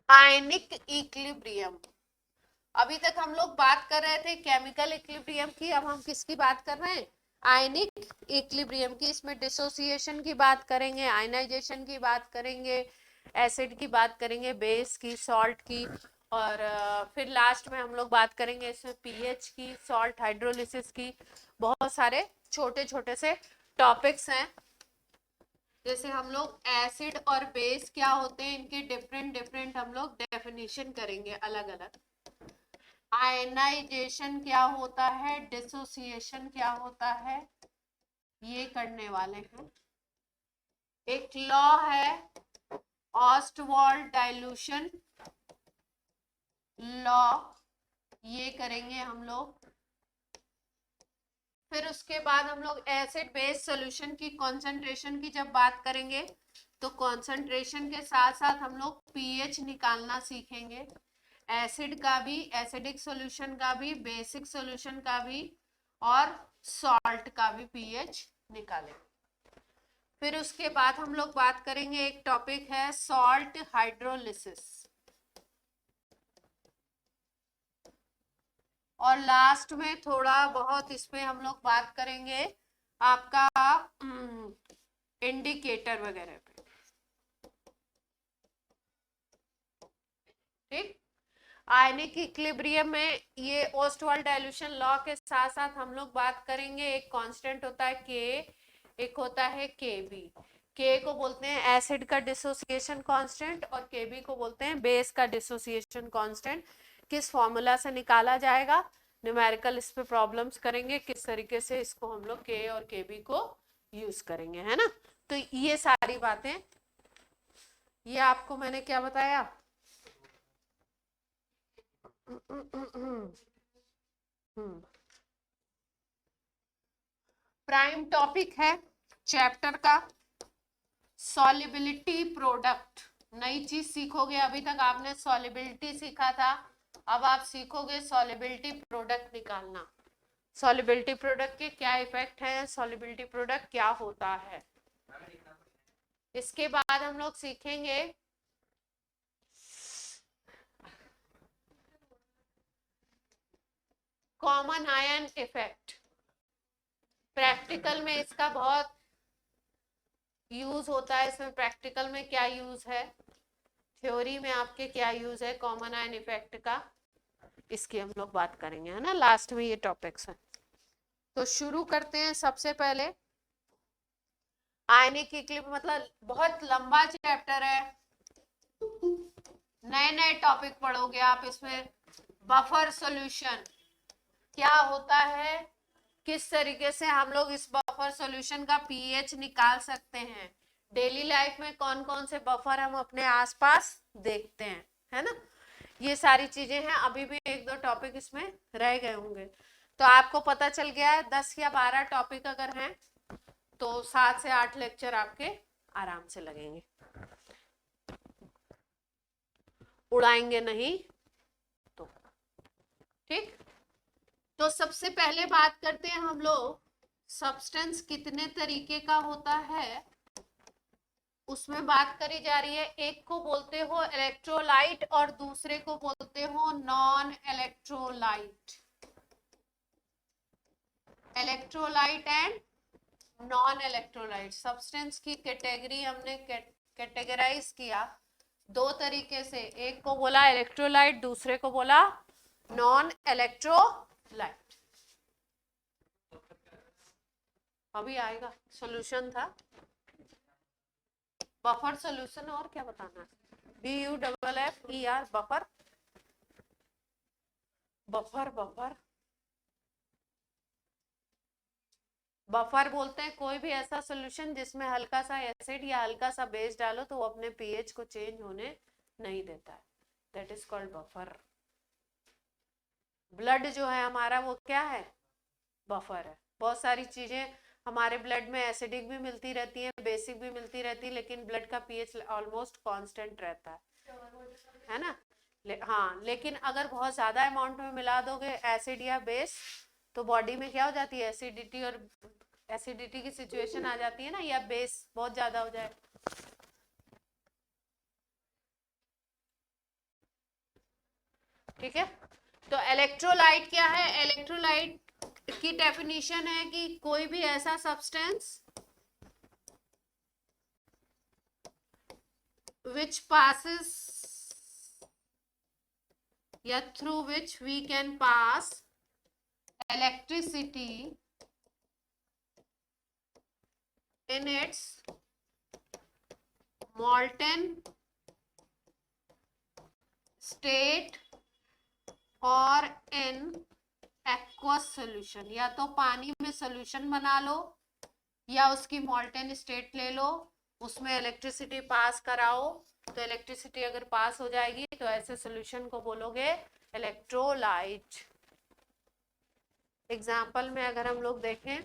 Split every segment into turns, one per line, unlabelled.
Ionic equilibrium. अभी तक हम लोग बात कर रहे थे केमिकल इक्विलिब्रियम की, अब हम किसकी बात कर रहे हैं? आयनिक इक्विलिब्रियम की। इसमें डिसोसिएशन की बात करेंगे, आयनाइजेशन की बात करेंगे, एसिड की बात करेंगे, बेस की, सॉल्ट की, और फिर लास्ट में हम लोग बात करेंगे इसमें पीएच की, सॉल्ट हाइड्रोलिसिस की। बहुत सारे छोटे छोटे से टॉपिक्स हैं। जैसे हम लोग एसिड और बेस क्या होते हैं, इनके डिफरेंट डिफरेंट हम लोग डेफिनेशन करेंगे अलग अलग। आयनाइजेशन क्या होता है, डिसोसिएशन क्या होता है, ये करने वाले हैं। एक लॉ है ऑस्टवाल्ड डाइल्यूशन लॉ, ये करेंगे हम लोग। फिर उसके बाद हम लोग एसिड बेस सॉल्यूशन की कंसंट्रेशन की जब बात करेंगे तो कंसंट्रेशन के साथ साथ हम लोग पीएच निकालना सीखेंगे। एसिड का भी, एसिडिक सॉल्यूशन का भी, बेसिक सॉल्यूशन का भी, और सॉल्ट का भी पीएच निकालेंगे। फिर उसके बाद हम लोग बात करेंगे, एक टॉपिक है सॉल्ट हाइड्रोलिसिस, और लास्ट में थोड़ा बहुत इसमें हम लोग बात करेंगे आपका इंडिकेटर वगैरह पे। ठीक। आयनिक इक्विलिब्रियम में ये ओस्टवाल्ड डाइल्यूशन लॉ के साथ साथ हम लोग बात करेंगे, एक कांस्टेंट होता है के, एक होता है के बी। के को बोलते हैं एसिड का डिसोसिएशन कांस्टेंट, और के बी को बोलते हैं बेस का डिसोसिएशन कांस्टेंट। किस फॉर्मूला से निकाला जाएगा, न्यूमेरिकल इस पे प्रॉब्लम्स करेंगे, किस तरीके से इसको हम लोग के और के बी को यूज करेंगे, है ना। तो ये सारी बातें, ये आपको मैंने क्या बताया, प्राइम टॉपिक है चैप्टर का सॉल्युबिलिटी प्रोडक्ट। नई चीज सीखोगे, अभी तक आपने सॉल्युबिलिटी सीखा था, अब आप सीखोगे सॉल्युबिलिटी प्रोडक्ट निकालना। सॉल्युबिलिटी प्रोडक्ट के क्या इफेक्ट है, सॉल्युबिलिटी प्रोडक्ट क्या होता है। इसके बाद हम लोग सीखेंगे कॉमन आयन इफेक्ट। प्रैक्टिकल में इसका बहुत यूज होता है, इसमें प्रैक्टिकल में क्या यूज है, थ्योरी में आपके क्या यूज है कॉमन आयन इफेक्ट का, इसकी हम लोग बात करेंगे, है ना। लास्ट में ये टॉपिक्स हैं। तो शुरू करते हैं। सबसे पहले आयनिक इक्विलिब्रियम, मतलब बहुत लंबा चैप्टर है, नए नए टॉपिक पढ़ोगे आप इसमें। बफर सॉल्यूशन क्या होता है, किस तरीके से हम लोग इस बफर सॉल्यूशन का पीएच निकाल सकते हैं, डेली लाइफ में कौन कौन से बफर हम अपने आसपास देखते हैं, है ना। ये सारी चीजें हैं। अभी भी एक दो टॉपिक इसमें रह गए होंगे, तो आपको पता चल गया है 10 या 12 टॉपिक अगर हैं तो 7 से 8 लेक्चर आपके आराम से लगेंगे, उड़ाएंगे नहीं तो। ठीक। तो सबसे पहले बात करते हैं हम लोग, सब्सटेंस कितने तरीके का होता है उसमें बात करी जा रही है। एक को बोलते हो इलेक्ट्रोलाइट और दूसरे को बोलते हो non electrolyte. Electrolyte and non electrolyte substance की कैटेगरी हमने कैटेगराइज किया दो तरीके से, एक को बोला इलेक्ट्रोलाइट, दूसरे को बोला नॉन इलेक्ट्रोलाइट। अभी आएगा, सॉल्यूशन था, बफर सॉल्यूशन, और क्या बताना है, BUFFER buffer, buffer buffer buffer बोलते हैं कोई भी ऐसा सॉल्यूशन जिसमें हल्का सा एसिड या हल्का सा बेस डालो तो वो अपने पीएच को चेंज होने नहीं देता है, that is called buffer. Blood जो है हमारा वो क्या है, बफर है। बहुत सारी चीजें हमारे ब्लड में एसिडिक भी मिलती रहती है, बेसिक भी मिलती रहती है, लेकिन ब्लड का पीएच ऑलमोस्ट कांस्टेंट रहता है ना। हाँ, लेकिन अगर बहुत ज्यादा अमाउंट में मिला दोगे एसिड या बेस तो बॉडी में क्या हो जाती है, एसिडिटी और एसिडिटी की सिचुएशन आ जाती है ना, या बेस बहुत ज्यादा हो जाए। ठीक है, तो इलेक्ट्रोलाइट क्या है? इलेक्ट्रोलाइट की डेफिनेशन है कि कोई भी ऐसा सब्सटेंस which passes या through which we can pass electricity in its molten state और in aqueous solution। या तो पानी में सोल्यूशन बना लो या उसकी मॉल्टेन स्टेट ले लो, उसमें इलेक्ट्रिसिटी पास कराओ, तो इलेक्ट्रिसिटी अगर पास हो जाएगी तो ऐसे सॉल्यूशन को बोलोगे इलेक्ट्रोलाइट। एग्जाम्पल में अगर हम लोग देखें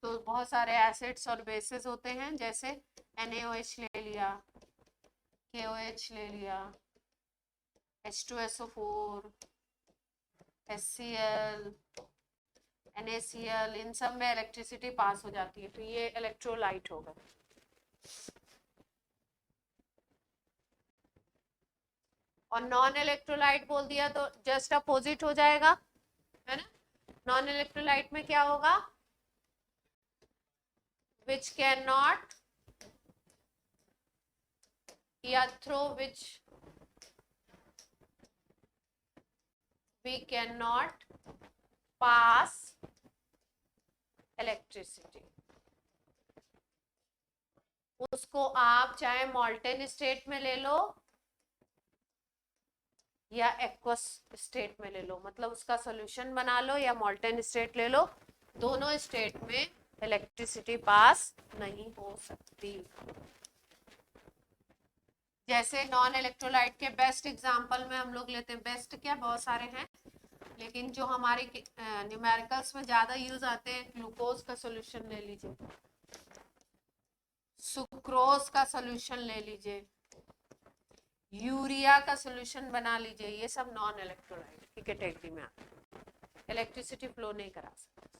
तो बहुत सारे एसिड्स और बेसिस होते हैं, जैसे NaOH ले लिया, KOH ले लिया, H2SO4, HCl, NaCl, इन सब में इलेक्ट्रिसिटी पास हो जाती है, तो ये इलेक्ट्रोलाइट होगा। और नॉन इलेक्ट्रोलाइट बोल दिया तो जस्ट अपोजिट हो जाएगा, है ना। नॉन इलेक्ट्रोलाइट में क्या होगा? which cannot या through which we cannot pass electricity। उसको आप चाहे मॉल्टेन स्टेट में ले लो या एक्वस स्टेट में ले लो, मतलब उसका सॉल्यूशन बना लो या मॉल्टेन स्टेट ले लो, दोनों स्टेट में इलेक्ट्रिसिटी पास नहीं हो सकती। जैसे नॉन इलेक्ट्रोलाइट के बेस्ट एग्जांपल में हम लोग लेते हैं, बेस्ट क्या बहुत सारे हैं, लेकिन जो हमारे न्यूमेरिकल्स में ज्यादा यूज आते हैं, ग्लूकोज का सॉल्यूशन ले लीजिए, सुक्रोज का सॉल्यूशन ले लीजिए, यूरिया का सॉल्यूशन बना लीजिए, ये सब नॉन इलेक्ट्रोलाइट की कैटेगरी में आते हैं, इलेक्ट्रिसिटी फ्लो नहीं करा सकते।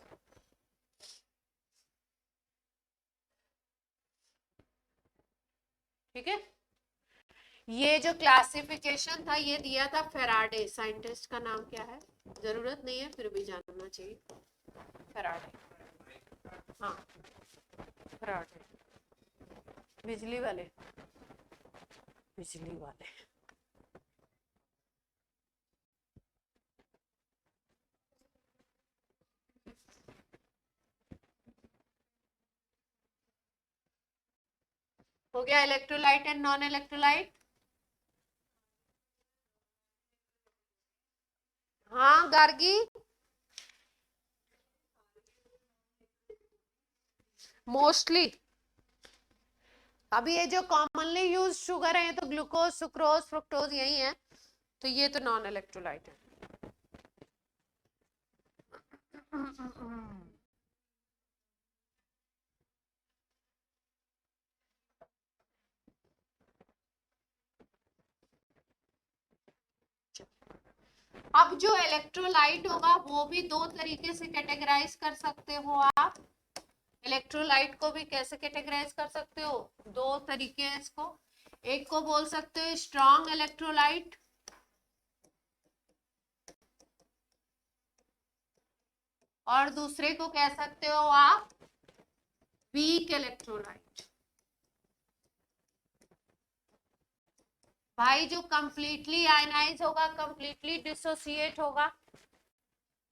ठीक है, ये जो क्लासिफिकेशन था ये दिया था फेराडे, साइंटिस्ट का नाम क्या है, जरूरत नहीं है फिर भी जानना चाहिए, फेराडे। हाँ, फेराडे, बिजली वाले, बिजली वाले। हो गया इलेक्ट्रोलाइट एंड नॉन इलेक्ट्रोलाइट। हाँ गार्गी, मोस्टली अभी ये जो कॉमनली यूज शुगर है तो ग्लूकोज, सुक्रोज, फ्रुक्टोज यही है, तो ये तो नॉन इलेक्ट्रोलाइट है। अब जो इलेक्ट्रोलाइट होगा वो भी दो तरीके से कैटेगराइज कर सकते हो आप। इलेक्ट्रोलाइट को भी कैसे कैटेगराइज कर सकते हो? दो तरीके हैं इसको, एक को बोल सकते हो स्ट्रॉन्ग इलेक्ट्रोलाइट और दूसरे को कह सकते हो आप वीक इलेक्ट्रोलाइट। भाई जो कंप्लीटली आयनाइज होगा, कंप्लीटली डिसोसिएट होगा,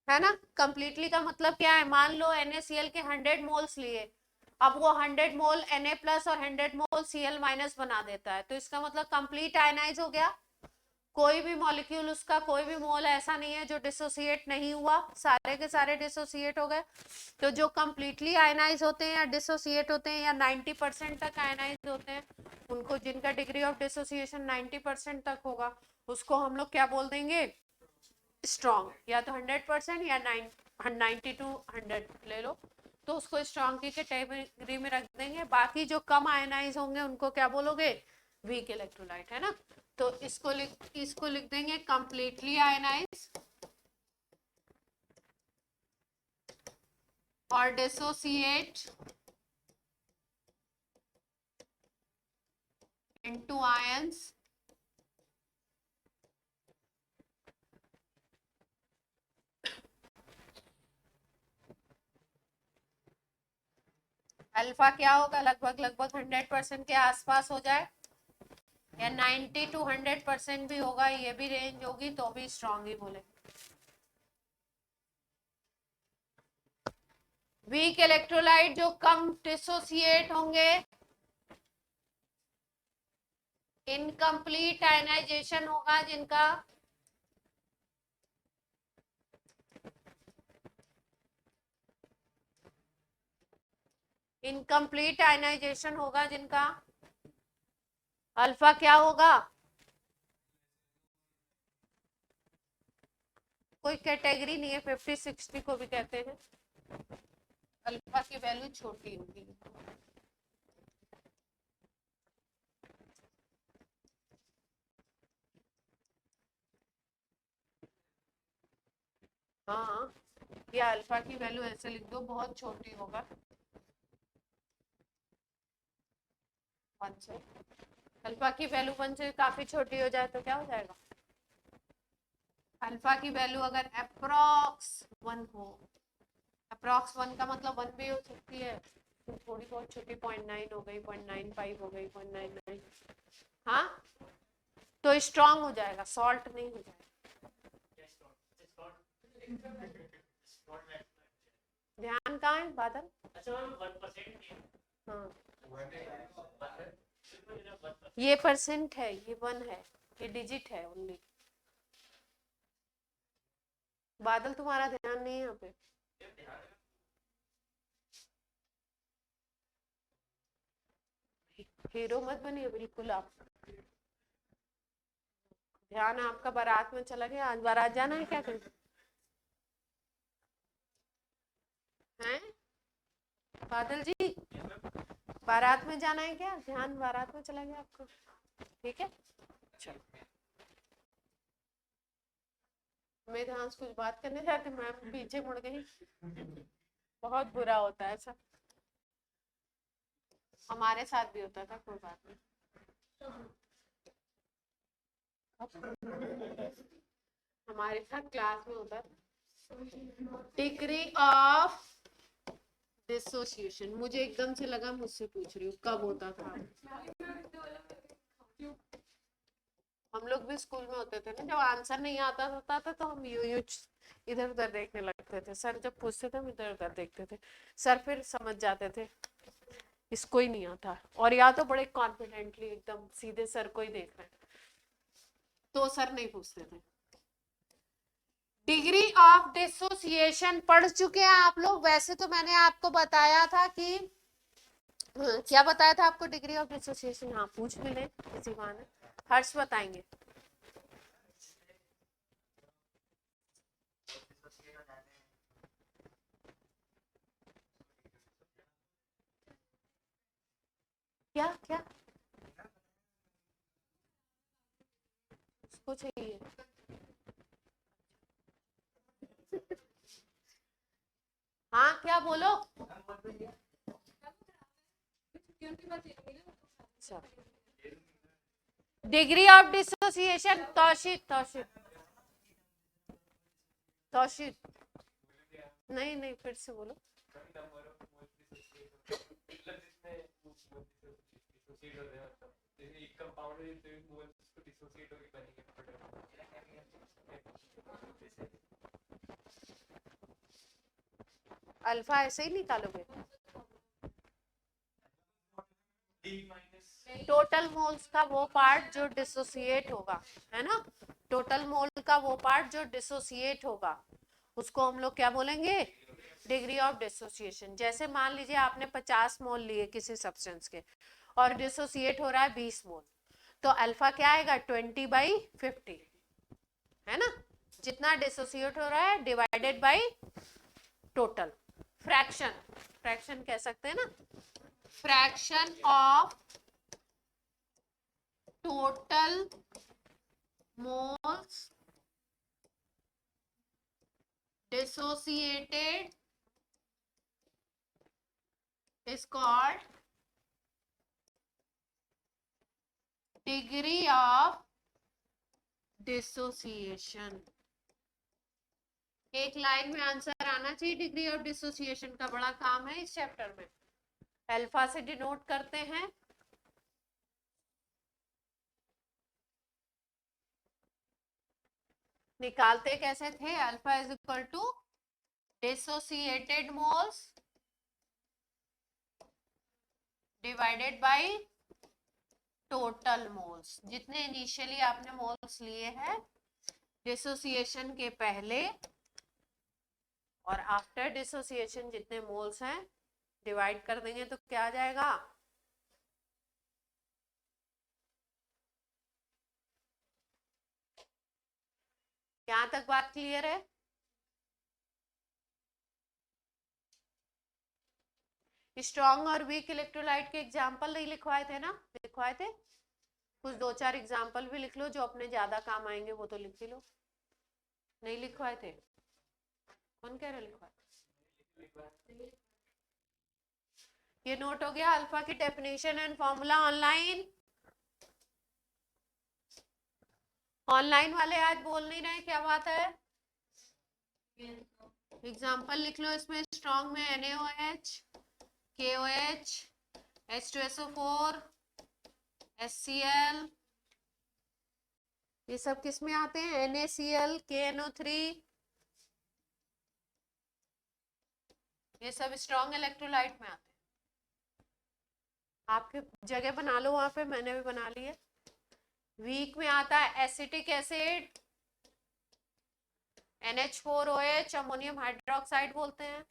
है ना। कंप्लीटली का मतलब क्या है? मान लो NaCl के 100 मोल्स लिए, अब वो 100 मोल Na प्लस और 100 मोल Cl माइनस बना देता है, तो इसका मतलब कंप्लीट आयनाइज हो गया। कोई भी मॉलिक्यूल उसका, कोई भी मोल ऐसा नहीं है जो डिसोसिएट नहीं हुआ, सारे के सारे डिसोसिएट हो गए। तो जो कंप्लीटली आयनाइज होते हैं या डिसोसिएट होते हैं या 90% तक आयनाइज होते हैं, उनको, जिनका डिग्री ऑफ डिसोसिएशन 90% तक होगा, उसको हम लोग क्या बोल देंगे? स्ट्रॉन्ग। या तो 100% या 90 to 100 ले लो, तो उसको स्ट्रॉन्ग की कैटेगरी में रख देंगे। बाकी जो कम आयनाइज होंगे उनको क्या बोलोगे? वीक इलेक्ट्रोलाइट, है ना। तो इसको लिख देंगे कंप्लीटली आयनाइज और डिसोसिएट into ions अल्फा क्या होगा, लगभग 100% के आसपास हो जाए, या 90 to 100% भी होगा, ये भी रेंज होगी तो भी स्ट्रॉन्ग ही बोले। वीक इलेक्ट्रोलाइट जो कम डिसोसिएट होंगे, इनकम्प्लीट आयनाइजेशन होगा जिनका, इनकम्प्लीट आयनाइजेशन होगा जिनका, अल्फा क्या होगा, कोई कैटेगरी नहीं है, 50-60 को भी कहते हैं, अल्फा की वैल्यू छोटी होगी। हाँ, या अल्फा की वैल्यू ऐसे लिख दो, बहुत छोटी होगा 1 से, अल्फा की वैल्यू 1 से काफी छोटी हो जाए तो क्या हो जाएगा, अल्फा की वैल्यू अगर अप्रॉक्स 1 हो, अप्रॉक्स 1 का मतलब 1 भी हो सकती है, तो थोड़ी बहुत छोटी 0.9 हो गई, 0.95 हो गई, 0.99, हाँ तो स्ट्रॉन्ग हो जाएगा, सॉल्ट नहीं हो जाएगा। ध्यान कहाँ है बादल? हाँ ये परसेंट है, ये 1 है, ये डिजिट है ओनली। बादल तुम्हारा ध्यान नहीं है यहाँ पे, हीरो मत बनिए बिल्कुल आप, ध्यान आपका बारात में चला गया। आज बारात जाना है क्या कहीं? हैं बादल जी, बारात में जाना है क्या? ध्यान बारात में चला गया आपको, ठीक है चलो। मैं ध्यान से कुछ बात करने जाती, मैं पीछे मुड़ गई, बहुत बुरा होता है ऐसा, हमारे साथ भी होता था, कोई बात नहीं। हमारे साथ क्लास में होता था। डिग्री ऑफ डिसोसिएशन, मुझे एकदम से लगा मुझसे पूछ रही हूँ कब होता था। हम लोग भी स्कूल में होते थे ना, जब आंसर नहीं आता होता था तो हम यूं इधर उधर देखने लगते थे, सर जब पूछते थे हम इधर उधर देखते थे, सर फिर समझ जाते थे इसको ही नहीं आता, और या तो बड़े कॉन्फिडेंटली एकदम सीधे सर को ही देख रहे हैं, तो सर नहीं पूछते थे। डिग्री ऑफ डिसोसिएशन पढ़ चुके हैं आप लोग? वैसे तो मैंने आपको बताया था कि क्या बताया था आपको, डिग्री ऑफ डिसोसिएशन, हाँ पूछ भी ले इसी बहाने, हर्ष बताएंगे। क्या क्या उसको चाहिए? हाँ क्या बोलो, डिग्री ऑफ डिसोसिएशन, तौशीद तौशीद तौशीद, नहीं नहीं फिर से बोलो। अल्फा ऐसे ही निकालोगे, टोटल मोल्स का वो पार्ट जो डिसोसिएट होगा, है ना, टोटल मोल का वो पार्ट जो डिसोसिएट होगा, उसको हम लोग क्या बोलेंगे, डिग्री ऑफ डिसोसिएशन। जैसे मान लीजिए आपने 50 मोल लिए किसी सब्सटेंस के और डिसोसिएट हो रहा है 20 मोल, तो अल्फा क्या आएगा, 20/50, है ना, जितना डिसोसिएट हो रहा है divided by total, fraction, fraction कह सकते हैं ना, fraction of total moles dissociated is called degree of dissociation. एक लाइन में आंसर आना चाहिए. डिग्री ऑफ डिसोसिएशन का बड़ा काम है इस चैप्टर में. अल्फा से डिनोट करते हैं. निकालते कैसे थे? Alpha is equal to dissociated moles divided by total moles. जितने इनिशियली आपने मोल्स लिए हैं डिसोसिएशन के पहले और आफ्टर डिसोसिएशन जितने मोल्स हैं डिवाइड कर देंगे तो क्या आ जाएगा? यहां तक बात क्लियर है? स्ट्रॉन्ग और वीक इलेक्ट्रोलाइट के एग्जाम्पल नहीं लिखवाए थे ना? लिखवाए थे. कुछ 2-4 एग्जाम्पल भी लिख लो जो अपने ज्यादा काम आएंगे, वो तो लिख ही लो. नहीं लिखवाए थे? कौन कह रहे लिखवाए? ये नोट हो गया. अल्फा की definition and formula online. Online वाले आज बोल नहीं रहे, क्या बात है? एग्जाम्पल लिख लो इसमें. स्ट्रॉन्ग में NaOH, KOH, H2SO4, HCl, ये सब किस में आते हैं? NaCl, KNO3, ये सब स्ट्रॉन्ग इलेक्ट्रोलाइट में आते हैं. आपके जगह बना लो वहां पे, मैंने भी बना ली है. वीक में आता है acetic acid, NH4OH, ammonium hydroxide बोलते हैं.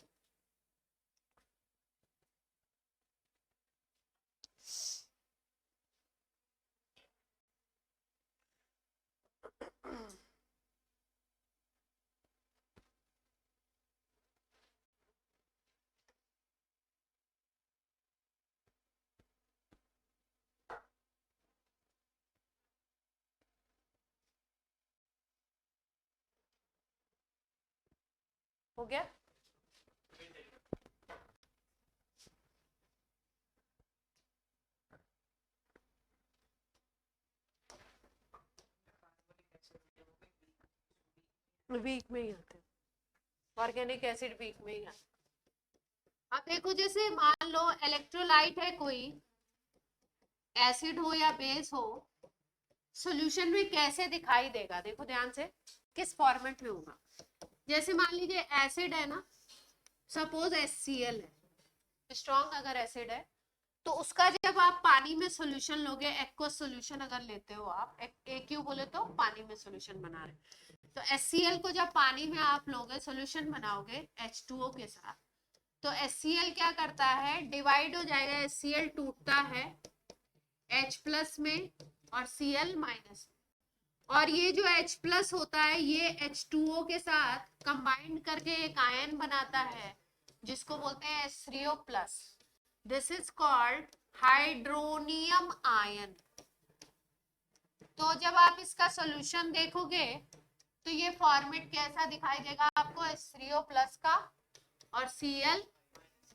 हो गया? वीक में ही आते हैं. ऑर्गेनिक एसिड वीक में ही आते हैं. अब देखो, जैसे मान लो इलेक्ट्रोलाइट है कोई, एसिड हो या बेस हो, सॉल्यूशन में कैसे दिखाई देगा? देखो ध्यान से, किस फॉर्मेट में होगा. जैसे मान लीजिए एसिड है ना, सपोज HCl है, स्ट्रॉन्ग अगर एसिड है, तो उसका जब आप पानी में सॉल्यूशन लोगे, एक्वस सॉल्यूशन अगर लेते हो आप, एक्यू बोले तो पानी में सॉल्यूशन बना रहे, तो HCl को जब पानी में आप लोगे सॉल्यूशन बनाओगे H2O के साथ, तो HCl क्या करता है? डिवाइड हो जाएगा. HCl टूटता है H प्लस में और Cl माइनस में, और ये जो H प्लस होता है ये H2O के साथ कंबाइंड करके एक आयन बनाता है जिसको बोलते हैं H3O plus. This is called hydronium ion. तो जब आप इसका सॉल्यूशन देखोगे तो ये फॉर्मेट कैसा दिखाई देगा आपको? H3O प्लस का और Cl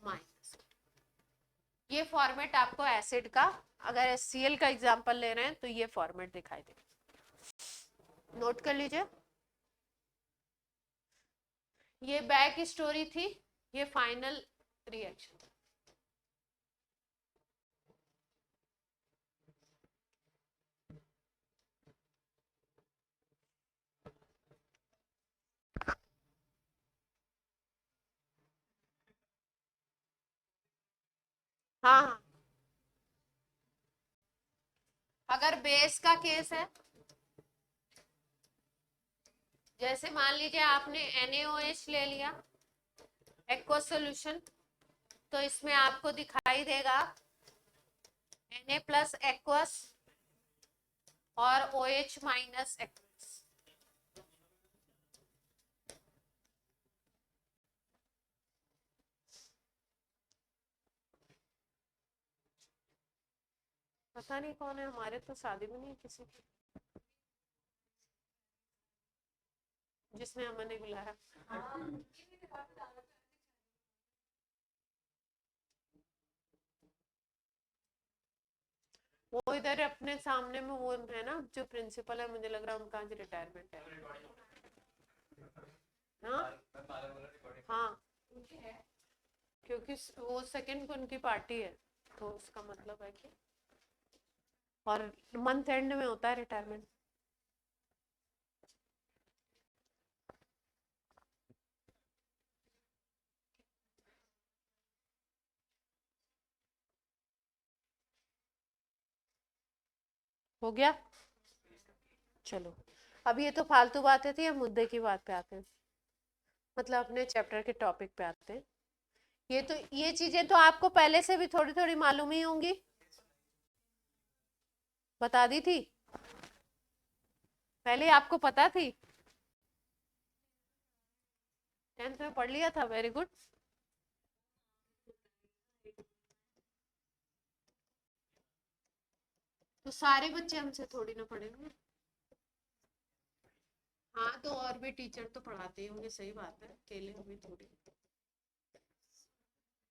माइनस. ये फॉर्मेट आपको एसिड का, अगर HCl का एग्जांपल ले रहे हैं तो ये फॉर्मेट दिखाई देगा. नोट कर लीजिए. ये बैक स्टोरी थी, ये फाइनल रिएक्शन. हाँ हाँ, अगर बेस का केस है, जैसे मान लीजिए आपने NaOH ले लिया एक्वस सॉल्यूशन, तो इसमें आपको दिखाई देगा Na प्लस एक्वस और OH माइनस एक्वस. पता नहीं कौन है, हमारे तो शादी भी नहीं किसी की जिसने हमें नहीं बुलाया. वो इधर अपने सामने में वो है ना जो प्रिंसिपल है, मुझे लग रहा है उनका आज रिटायरमेंट है। हाँ हाँ, क्योंकि वो सेकंड उनकी पार्टी है, तो उसका मतलब है कि, और मंथ एंड में होता है रिटायरमेंट। हो गया, चलो। अब ये तो फालतू बातें थी, हम मुद्दे की बात पे आते हैं, मतलब अपने चैप्टर के टॉपिक पे आते हैं। ये चीजें तो आपको पहले से भी थोड़ी थोड़ी मालूम ही होंगी, बता दी थी पहले, आपको पता थी, 10th में पढ़ लिया था, वेरी गुड। तो सारे बच्चे हमसे थोड़ी ना पढ़ेंगे। हाँ, तो और भी टीचर तो पढ़ाते ही होंगे, सही बात है, अकेले हमें थोड़ी।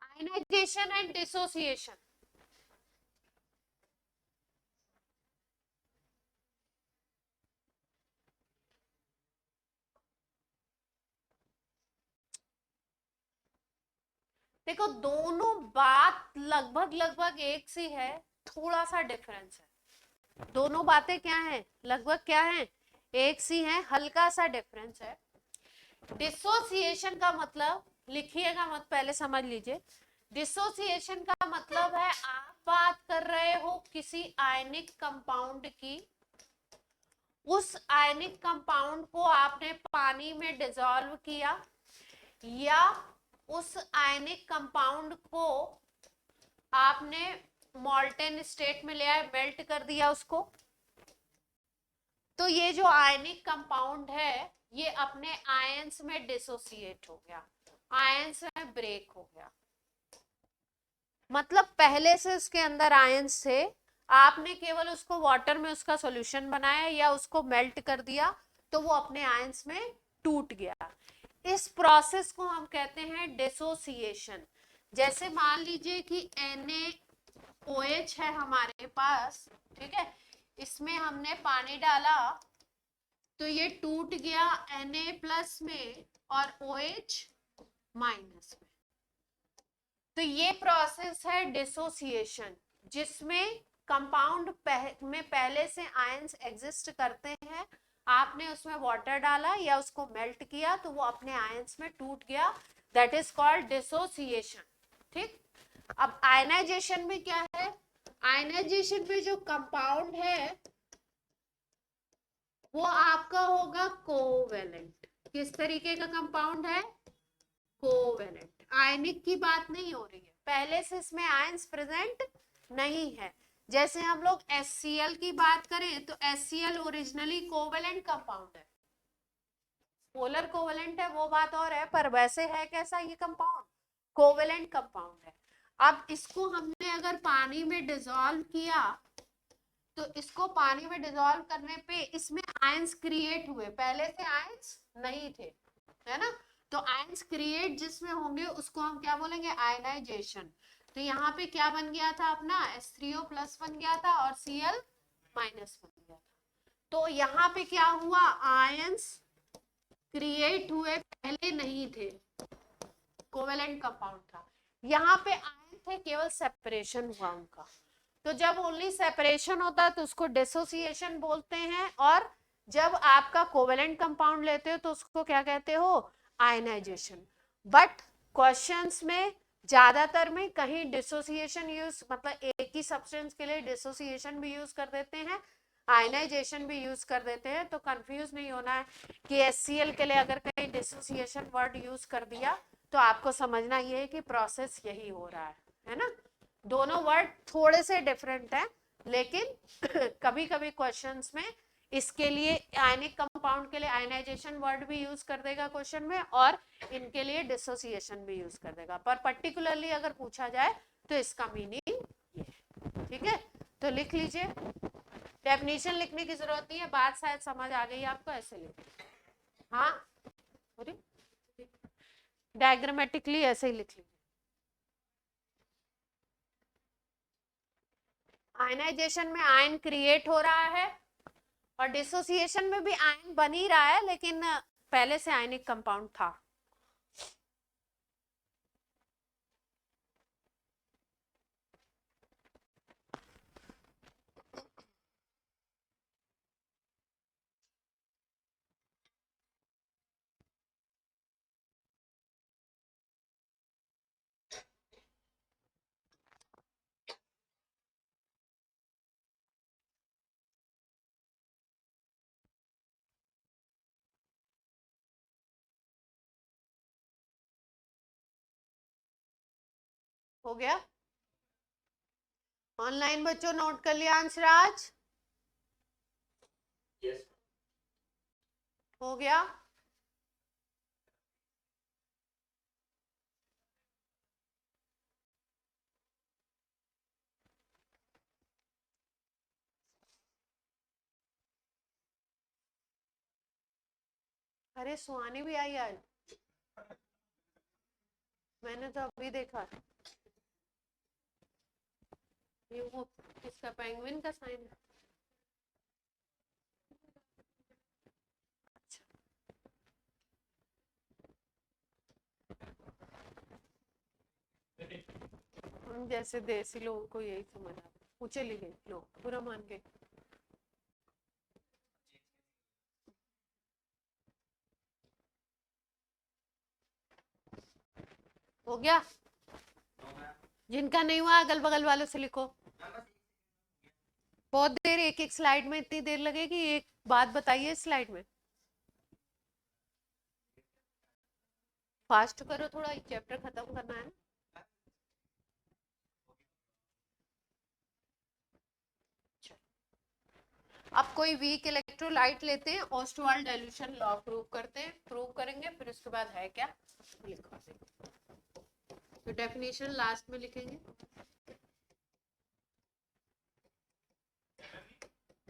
आयनाइजेशन एंड डिसोसिएशन, देखो दोनों बात लगभग लगभग एक सी है, थोड़ा सा डिफरेंस है। दोनों बातें क्या हैं, लगभग क्या हैं, एक सी हैं, हल्का सा डिफरेंस है। डिसोसिएशन का मतलब, लिखिएगा मत, पहले समझ लीजिए। डिसोसिएशन का मतलब है आप बात कर रहे हो किसी आयनिक कंपाउंड की, उस आयनिक कंपाउंड को आपने पानी में डिसॉल्व किया, या उस आयनिक कंपाउंड को आपने मॉल्टेन स्टेट में ले आए, मेल्ट कर दिया उसको, तो ये जो आयनिक कंपाउंड है ये अपने आयंस में डिसोसिएट हो गया, आयंस में ब्रेक हो गया। मतलब पहले से उसके अंदर आयंस थे, आपने केवल उसको वाटर में उसका सॉल्यूशन बनाया या उसको मेल्ट कर दिया, तो वो अपने आयंस में टूट गया। इस प्रोसेस को हम कहते हैं डिसोसिएशन। जैसे मान लीजिए कि NaOH है हमारे पास, ठीक है, इसमें हमने पानी डाला तो ये टूट गया Na+ में और OH- में। तो ये प्रोसेस है डिसोसिएशन, जिसमें कंपाउंड में पहले से आयंस एग्जिस्ट करते हैं, आपने उसमें वाटर डाला या उसको मेल्ट किया तो वो अपने आयंस में टूट गया, दैट इज कॉल्ड डिसोसिएशन। ठीक, अब आयनाइजेशन में क्या है, आयनाइजेशन में जो कंपाउंड है वो आपका होगा कोवेलेंट। किस तरीके का कंपाउंड है, कोवेलेंट। आयनिक की बात नहीं हो रही है, पहले से इसमें आयंस प्रेजेंट नहीं है। जैसे हम लोग HCl की बात करें तो HCl ओरिजिनली कोवेलेंट कंपाउंड है, पोलर कोवेलेंट है वो बात और है, पर वैसे है कैसा ये कंपाउंड, कोवेलेंट कंपाउंड है। अब इसको हमने अगर पानी में डिसॉल्व किया, तो इसको पानी में डिसॉल्व करने पे इसमें आयंस क्रिएट हुए, पहले से आयंस नहीं थे, है ना, तो आयंस क्रिएट जिसमें होंगे उसको हम क्या बोलेंगे, आयनाइजेशन। तो यहाँ पे क्या बन गया था अपना, H3O+ बन गया था और Cl- बन गया था। तो यहाँ पे क्या हुआ, आयंस क्रिएट हुए, पहले नहीं थे, कोवेलेंट कंपाउंड था। यहाँ पे आयन थे, केवल सेपरेशन हुआ उनका। तो जब ओनली सेपरेशन होता है तो उसको डिसोसिएशन बोलते हैं, और जब आपका कोवेलेंट कंपाउंड लेते हो तो उसको क्या कहते हो, आयनाइजेशन। बट क्वेश्चंस में ज्यादातर में कहीं डिसोसिएशन यूज, मतलब एक ही सब्सटेंस के लिए डिसोसिएशन भी यूज कर देते हैं, आयनाइजेशन भी यूज कर देते हैं। तो कंफ्यूज नहीं होना है कि HCl के लिए अगर कहीं डिसोसिएशन वर्ड यूज कर दिया तो आपको समझना ये है कि प्रोसेस यही हो रहा है ना। दोनों वर्ड थोड़े से डिफरेंट हैं, लेकिन कभी कभी क्वेश्चंस में इसके लिए आयनिक कंपाउंड के लिए आयनाइजेशन वर्ड भी यूज कर देगा क्वेश्चन में, और इनके लिए डिसोसिएशन भी यूज कर देगा, पर पर्टिकुलरली अगर पूछा जाए तो इसका मीनिंग ये है। ठीक है, तो लिख लीजिए, डेफिनेशन लिखने की जरूरत नहीं है, बात शायद समझ आ गई आपको, ऐसे लिख, हाँ, डायग्रामेटिकली ऐसे ही लिख लीजिए। आयनाइजेशन में आयन क्रिएट हो रहा है और डिसोसिएशन में भी आयन बन ही रहा है, लेकिन पहले से आयनिक कंपाउंड था। हो गया? ऑनलाइन बच्चों नोट कर लिया अंशराज?
yes.
हो गया? अरे सुहानी भी आई आज, मैंने तो अभी देखा। ये वो किसका, पेंगुइन का साइन है? हम जैसे देसी लोगों को यही समझ आता, ऊंचे लिखे लोग पूरा मान के। हो गया? जिनका नहीं हुआ अगल बगल वालों से लिखो। बहुत देर, एक एक स्लाइड में इतनी देर लगेगी? एक बात बताइए स्लाइड में, फास्ट करो थोड़ा, एक चैप्टर खत्म करना है ना। अब कोई वीक इलेक्ट्रोलाइट लेते हैं, ऑस्टवाल्ड डाइल्यूशन लॉ प्रूव करते हैं, प्रूव करेंगे, फिर उसके बाद है क्या लिखवा देंगे। तो डेफिनेशन लास्ट में लिखेंगे।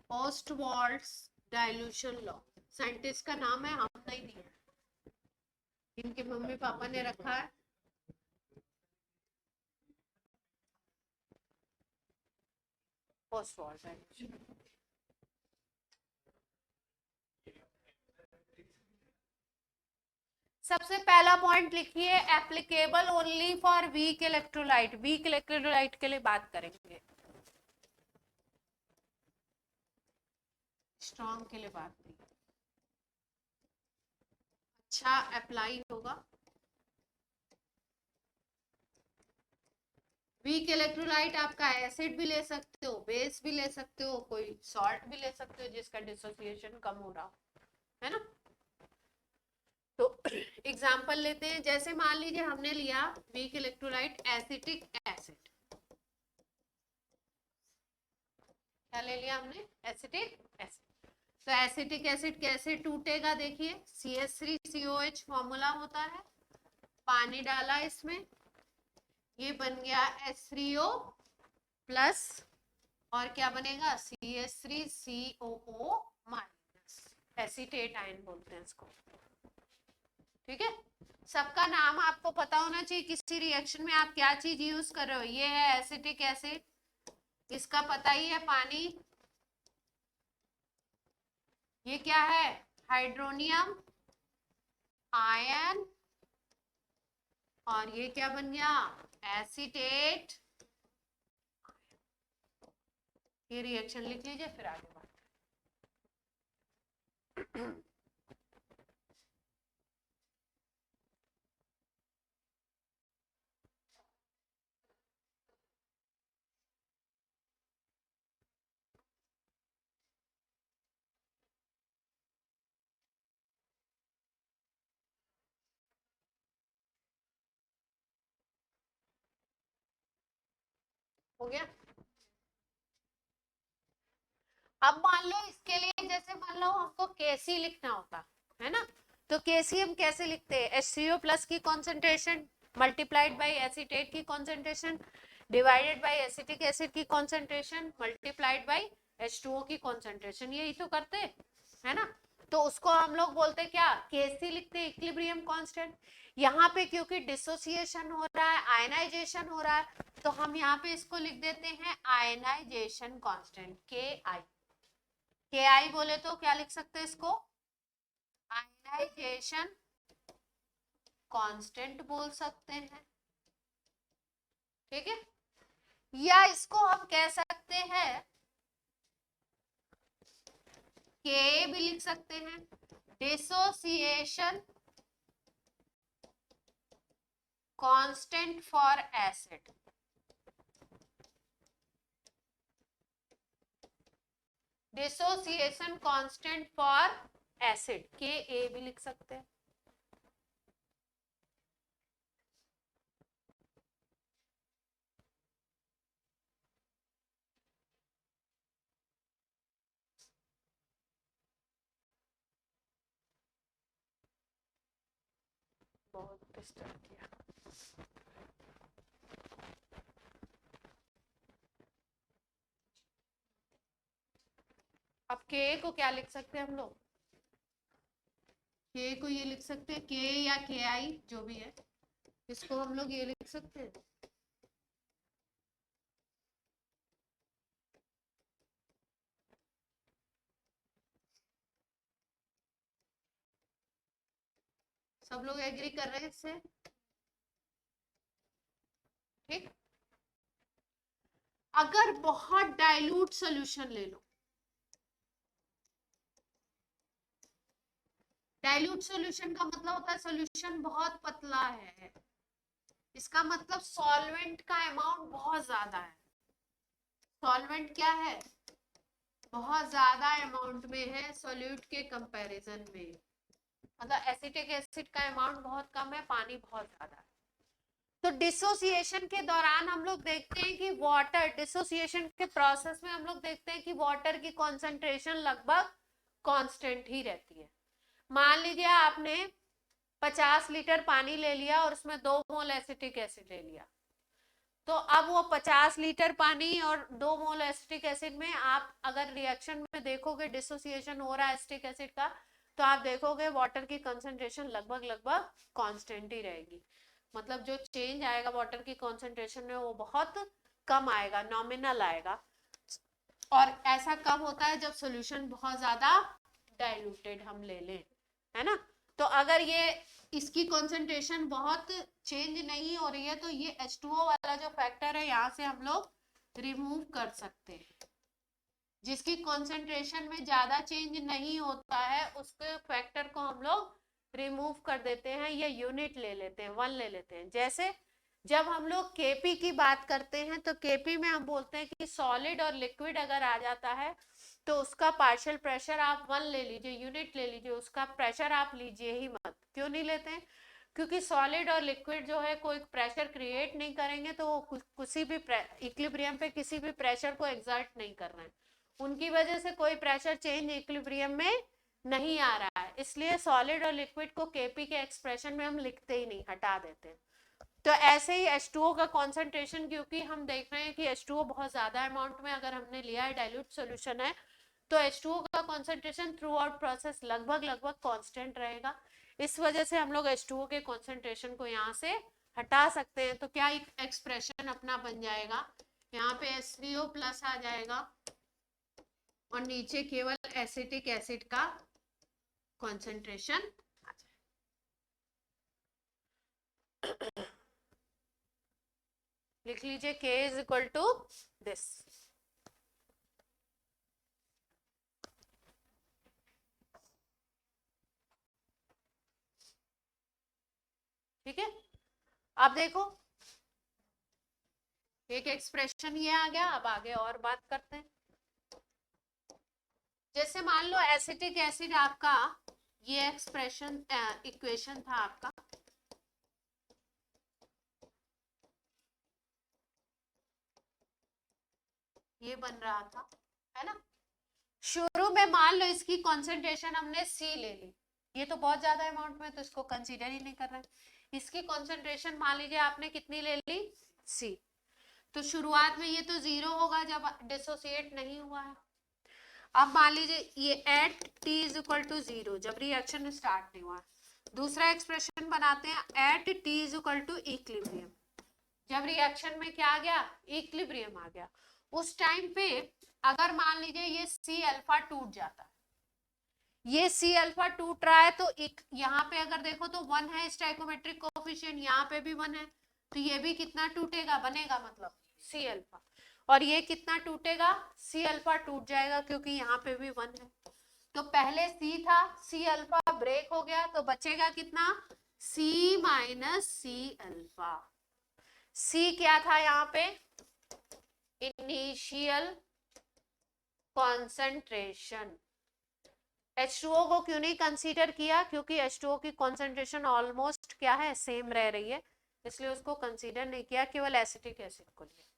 ऑस्टवाल्ड्स डाइल्यूशन लॉ, साइंटिस्ट का नाम है, हम नहीं दिया, इनके मम्मी पापा ने रखा है। ऑस्टवाल्ड डाइल्यूशन, सबसे पहला पॉइंट लिखिए, applicable only for weak electrolyte. Weak electrolyte के लिए बात करेंगे, स्ट्रॉन्ग के लिए बात नहीं। अच्छा अप्लाई होगा। वीक इलेक्ट्रोलाइट आपका एसिड भी ले सकते हो, बेस भी ले सकते हो, कोई सॉल्ट भी ले सकते हो जिसका डिसोसिएशन कम हो रहा है ना। तो एग्जांपल लेते हैं, जैसे मान लीजिए हमने लिया वीक इलेक्ट्रोलाइट एसिटिक एसिड। क्या ले लिया हमने? Acetic acid. तो एसिटिक एसिड कैसे टूटेगा? देखिए CH3COH फॉर्मूला होता है, पानी डाला इसमें, ये बन गया H3O प्लस, और क्या बनेगा? CH3COO माइनस, एसीटेट आयन बोलते हैं इसको। ठीक है, सबका नाम आपको पता होना चाहिए, किसी रिएक्शन में आप क्या चीज यूज कर रहे हो। ये है एसिटिक एसिड, इसका पता ही है पानी। ये क्या है? हाइड्रोनियम आयन, और ये क्या बन गया? एसीटेट। ये रिएक्शन लिख लीजिए, फिर आगे बात। हो गया? अब मान लो इसके लिए, जैसे मान लो हमको केसी लिखना होता है ना, तो केसी हम कैसे लिखते हैं? HCO प्लस की कॉन्सेंट्रेशन मल्टीप्लाइड बाई एसीटेट की concentration divided by acetic acid की कॉन्सेंट्रेशन मल्टीप्लाइड बाई H2O की कॉन्सेंट्रेशन, यही तो करते है ना। तो उसको हम लोग बोलते हैं क्या? केसी लिखते हैं, इक्विलिब्रियम कांस्टेंट। यहाँ पे क्योंकि डिसोसिएशन हो रहा है, आयनाइजेशन हो रहा है, तो हम यहाँ पे इसको लिख देते हैं आयनाइजेशन कांस्टेंट के आई बोले तो क्या लिख सकते हैं इसको, आयनाइजेशन कांस्टेंट बोल सकते हैं, ठीक है। या इसको हम कह सकते हैं के भी लिख सकते हैं, dissociation constant for acid, dissociation constant for acid, के ए भी लिख सकते हैं। बहुत डिस्टर्ब किया। अब के को क्या लिख सकते हैं हम लोग, के को ये लिख सकते हैं के या के आई जो भी है, इसको हम लोग ये लिख सकते हैं सब लोग एग्री कर रहे हैं इससे, ठीक। अगर बहुत डाइल्यूट सॉल्यूशन ले लो, डाइल्यूट सॉल्यूशन का मतलब होता है सॉल्यूशन बहुत पतला है, इसका मतलब सॉल्वेंट का अमाउंट बहुत ज्यादा है, सॉल्वेंट क्या है, बहुत ज्यादा अमाउंट में है सॉल्यूट के कंपैरिजन में, मतलब एसिटिक एसिड का अमाउंट बहुत कम है, पानी बहुत ज्यादा है। तो डिसोसिएशन के दौरान हम लोग देखते हैं कि वाटर, डिसोसिएशन के प्रोसेस में हम लोग देखते हैं कि वाटर की कॉन्सेंट्रेशन लगभग कांस्टेंट ही रहती है। मान लीजिए आपने 50 लीटर पानी ले लिया और उसमें 2 मोल एसिटिक एसिड ले लिया, तो अब वो 50 लीटर पानी और 2 मोल एसिटिक एसिड में आप अगर रिएक्शन में देखोगे डिसोसिएशन हो रहा है एसिटिक एसिड का, तो आप देखोगे वाटर की कंसंट्रेशन लगभग कांस्टेंट ही रहेगी, मतलब जो चेंज आएगा वाटर की कंसंट्रेशन में वो बहुत कम आएगा, नॉमिनल आएगा। और ऐसा कब होता है, जब सॉल्यूशन बहुत ज्यादा डाइल्यूटेड हम ले लें, है ना। तो अगर ये इसकी कंसंट्रेशन बहुत चेंज नहीं हो रही है तो ये H2O वाला जो फैक्टर है यहाँ से हम लोग रिमूव कर सकते हैं, जिसकी कंसंट्रेशन में ज्यादा चेंज नहीं होता है उसके फैक्टर को हम लोग रिमूव कर देते हैं, या यूनिट ले लेते हैं, 1 ले लेते हैं। जैसे जब हम लोग केपी की बात करते हैं तो केपी में हम बोलते हैं कि सॉलिड और लिक्विड अगर आ जाता है तो उसका पार्शियल प्रेशर आप 1 ले लीजिए, यूनिट ले लीजिए, उसका प्रेशर आप लीजिए ही मत। क्यों नहीं लेते हैं, क्योंकि सॉलिड और लिक्विड जो है कोई प्रेशर क्रिएट नहीं करेंगे, तो वो किसी भी इक्विलिब्रियम पे किसी भी प्रेशर को एग्जर्ट नहीं कर रहे हैं, उनकी वजह से कोई प्रेशर चेंज इक्विलिब्रियम में नहीं आ रहा है, इसलिए सॉलिड और लिक्विड को केपी के एक्सप्रेशन में हम लिखते ही नहीं, हटा देते हैं। तो ऐसे ही H2O का कॉन्सेंट्रेशन, क्योंकि हम देख रहे हैं कि H2O बहुत ज्यादा अमाउंट में अगर हमने लिया है, डाइल्यूट सॉल्यूशन है, तो H2O का कॉन्सेंट्रेशन थ्रू आउट प्रोसेस लगभग कांस्टेंट रहेगा। इस वजह से हम लोग H2O के कॉन्सेंट्रेशन को यहाँ से हटा सकते हैं। तो क्या एक्सप्रेशन अपना बन जाएगा, यहाँ पे H3O प्लस आ जाएगा और नीचे केवल एसिटिक एसिड का कॉन्सेंट्रेशन आ जाएगा। लिख लीजिए K is equal to this, ठीक है। अब देखो एक एक्सप्रेशन ये आ गया, अब आगे और बात करते हैं। जैसे मान लो एसिटिक एसिड आपका, ये एक्सप्रेशन इक्वेशन था आपका, ये बन रहा था, है ना। शुरू में मान लो इसकी कंसंट्रेशन हमने C ले ली, ये तो बहुत ज्यादा अमाउंट में तो इसको कंसीडर ही नहीं कर रहे हैं। इसकी कंसंट्रेशन मान लीजिए आपने कितनी ले ली, C, तो शुरुआत में ये तो 0 होगा जब डिसोसिएट नहीं हुआ है। अब मान लीजिए ये at T is equal to 0 जब रिएक्शन स्टार्ट नहीं हुआ। दूसरा एक्सप्रेशन बनाते हैं at T is equal to equilibrium, जब रिएक्शन में क्या आ गया, इक्विलिब्रियम आ गया, उस टाइम पे अगर मान लीजिए ये सी अल्फा टूट जाता है, ये सी अल्फा टूट रहा है, तो एक यहाँ पे अगर देखो तो 1 है स्टाइकोमेट्रिक कोफिशिएंट, यहाँ पे भी 1 है, तो ये भी कितना टूटेगा, बनेगा मतलब सी अल्फा, और ये कितना टूटेगा, सी अल्फा टूट जाएगा क्योंकि यहाँ पे भी 1 है। तो पहले सी था, सी अल्फा ब्रेक हो गया, तो बचेगा कितना, सी माइनस सी अल्फा। सी क्या था यहाँ पे, इनिशियल कॉन्सेंट्रेशन। H2O को क्यों नहीं कंसीडर किया, क्योंकि H2O की कॉन्सेंट्रेशन ऑलमोस्ट क्या है, सेम रह रही है, इसलिए उसको कंसीडर नहीं किया, केवल एसिटिक एसिड को लिया।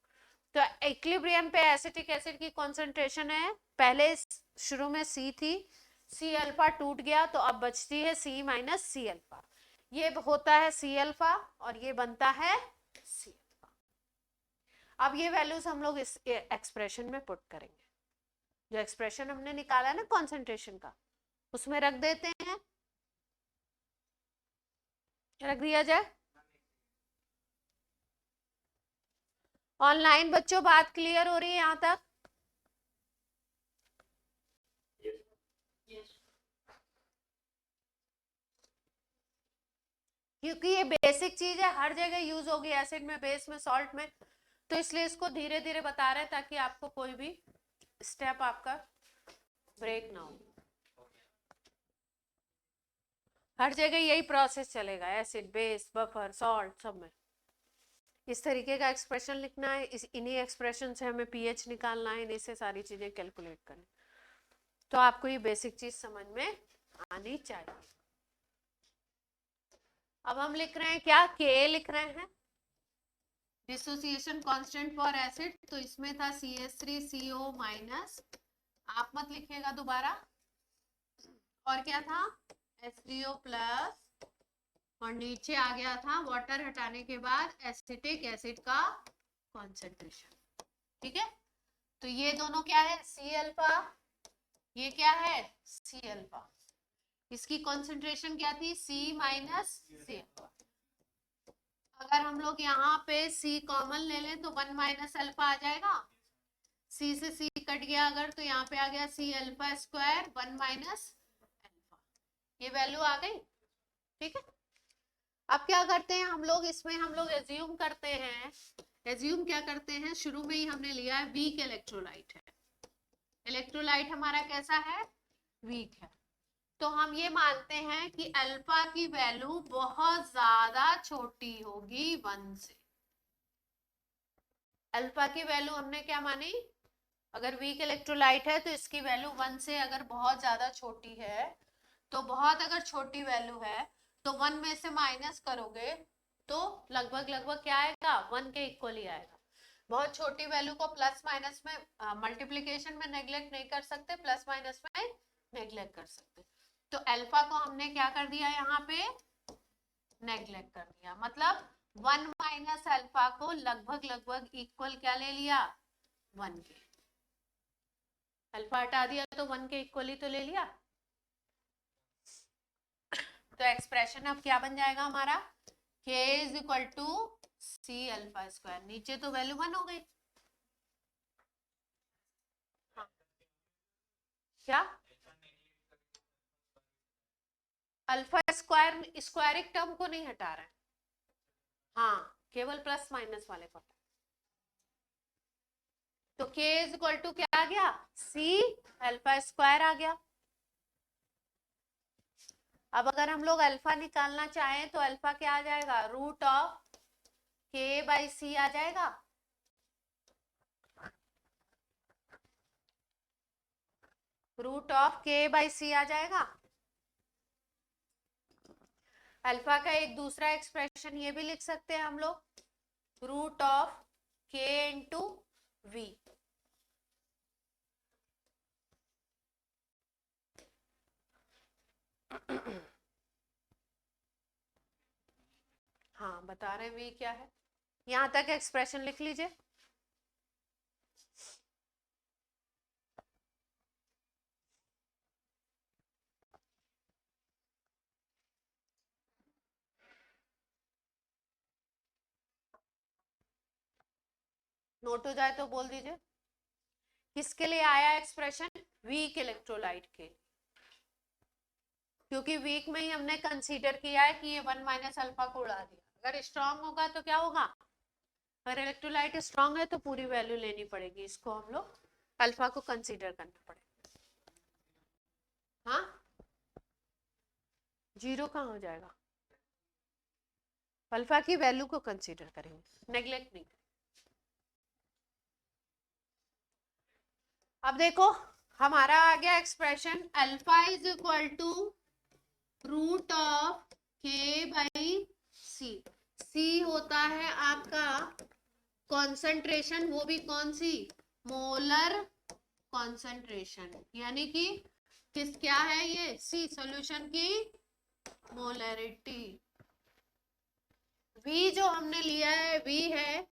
तो इक्विलिब्रियम पे एसिटिक एसिड की कॉन्सेंट्रेशन है, पहले शुरू में सी थी, सी अल्फा टूट गया, तो अब बचती है सी माइनस सी अल्फा, ये होता है सी अल्फा और ये बनता है सी अल्फा। अब ये वैल्यूज हम लोग इस एक्सप्रेशन में पुट करेंगे, जो एक्सप्रेशन हमने निकाला है ना कॉन्सेंट्रेशन का, उसमें रख देते हैं, रख दिया जाए। ऑनलाइन बच्चों बात क्लियर हो रही है यहां तक? क्योंकि ये बेसिक चीज है, हर जगह यूज होगी, एसिड में, बेस में, सॉल्ट में, तो इसलिए इसको धीरे धीरे बता रहे हैं ताकि आपको कोई भी स्टेप आपका ब्रेक ना हो। हर जगह यही प्रोसेस चलेगा, एसिड, बेस, बफर, सॉल्ट, सब में इस तरीके का एक्सप्रेशन लिखना है, इन्हीं एक्सप्रेशन से हमें पीएच निकालना है, इन्हीं से सारी चीजें कैलकुलेट करनी, तो आपको ये बेसिक चीज समझ में आनी चाहिए। अब हम लिख रहे हैं क्या, के लिख रहे हैं, डिसोसिएशन कांस्टेंट फॉर एसिड, तो इसमें था CH3CO माइनस, आप मत लिखिएगा दोबारा, और क्या था H3O प्लस, और नीचे आ गया था वाटर हटाने के बाद एसिटिक एसिड का कॉन्सेंट्रेशन। ठीक है, तो ये दोनों क्या है, सी अल्फा, ये क्या है सी अल्फा, इसकी कॉन्सेंट्रेशन क्या थी, सी माइनस सी अल्फा। अगर हम लोग यहाँ पे C कॉमन ले लें तो 1 माइनस अल्फा आ जाएगा, C से C कट गया अगर, तो यहाँ पे आ गया C alpha square 1 minus alpha, ये वैल्यू आ गई। ठीक है, अब क्या करते हैं हम लोग, इसमें हम लोग एज्यूम करते हैं, एज्यूम क्या करते हैं, शुरू में ही हमने लिया है वीक इलेक्ट्रोलाइट है, इलेक्ट्रोलाइट हमारा कैसा है, वीक है, तो हम ये मानते हैं कि अल्फा की वैल्यू बहुत ज्यादा छोटी होगी 1 से। अल्फा की वैल्यू हमने क्या मानी, अगर वीक इलेक्ट्रोलाइट है तो इसकी वैल्यू 1 से अगर बहुत ज्यादा छोटी है, तो बहुत अगर छोटी वैल्यू है तो 1 में से माइनस करोगे तो लगभग लगभग क्या आएगा, 1 के इक्वल ही आएगा। बहुत छोटी वैल्यू को प्लस माइनस में मल्टीप्लीकेशन में नेग्लेक्ट नहीं कर सकते, प्लस माइनस में नेग्लेक्ट कर सकते, तो अल्फा को हमने क्या कर दिया यहाँ पे, नेग्लेक्ट कर दिया, मतलब 1 माइनस अल्फा को लगभग लगभग इक्वल क्या ले लिया, 1 के, अल्फा हटा दिया तो 1 के इक्वल ही तो ले लिया। तो एक्सप्रेशन अब क्या बन जाएगा हमारा, k is equal to C alpha square, नीचे तो वैल्यू 1 हो गई, हाँ। क्या अल्फा स्क्वायर, स्क्वायरिक टर्म को नहीं हटा रहा है, हाँ केवल प्लस माइनस वाले को, तो k इज इक्वल टू क्या आ गया, सी अल्फा स्क्वायर आ गया। अब अगर हम लोग अल्फा निकालना चाहें तो अल्फा क्या आ जाएगा, रूट ऑफ k बाई सी आ जाएगा, रूट ऑफ k बाई सी आ जाएगा। अल्फा का एक दूसरा एक्सप्रेशन ये भी लिख सकते हैं हम लोग, root of k into V, हाँ बता रहे हैं वी क्या है, यहां तक एक्सप्रेशन लिख लीजिए। नोट हो जाए तो बोल दीजिए। किसके लिए आया एक्सप्रेशन? वीक इलेक्ट्रोलाइट के, क्योंकि वीक में ही हमने कंसीडर किया है कि ये 1 माइनस अल्फा को उड़ा दिया। अगर स्ट्रांग होगा तो क्या होगा? अगर इलेक्ट्रोलाइट स्ट्रांग है तो पूरी वैल्यू लेनी पड़ेगी, इसको हम लोग अल्फा को कंसीडर करना पड़ेगा। हाँ, जीरो कहाँ हो जाएगा? अल्फा की वैल्यू को कंसीडर करेंगे, नेग्लेक्ट नहीं। अब देखो हमारा आ गया expression, alpha is equal to root of K by C. C होता है आपका कॉन्सेंट्रेशन, वो भी कौन सी? मोलर कॉन्सेंट्रेशन, यानी कि क्या है ये? सी सॉल्यूशन की मोलरिटी। V जो हमने लिया है, V है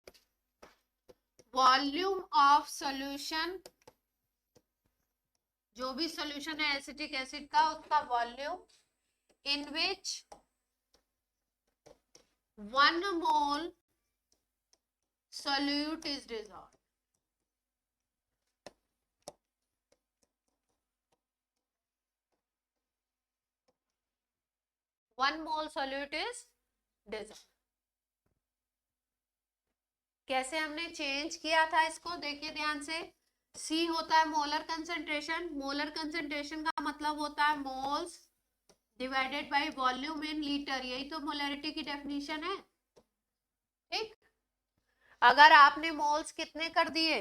वॉल्यूम ऑफ सॉल्यूशन, जो भी सॉल्यूशन है एसिटिक एसिड का, उसका volume in which 1 mole solute is dissolved. 1 mole solute is dissolved. कैसे हमने चेंज किया था इसको, देखिए ध्यान से। C होता है मोलर कंसेंट्रेशन, मोलर कंसेंट्रेशन का मतलब होता है moles divided by volume in litre, यही तो मोलरिटी की डेफिनेशन है। ठीक, अगर आपने मोल्स कितने कर दिए,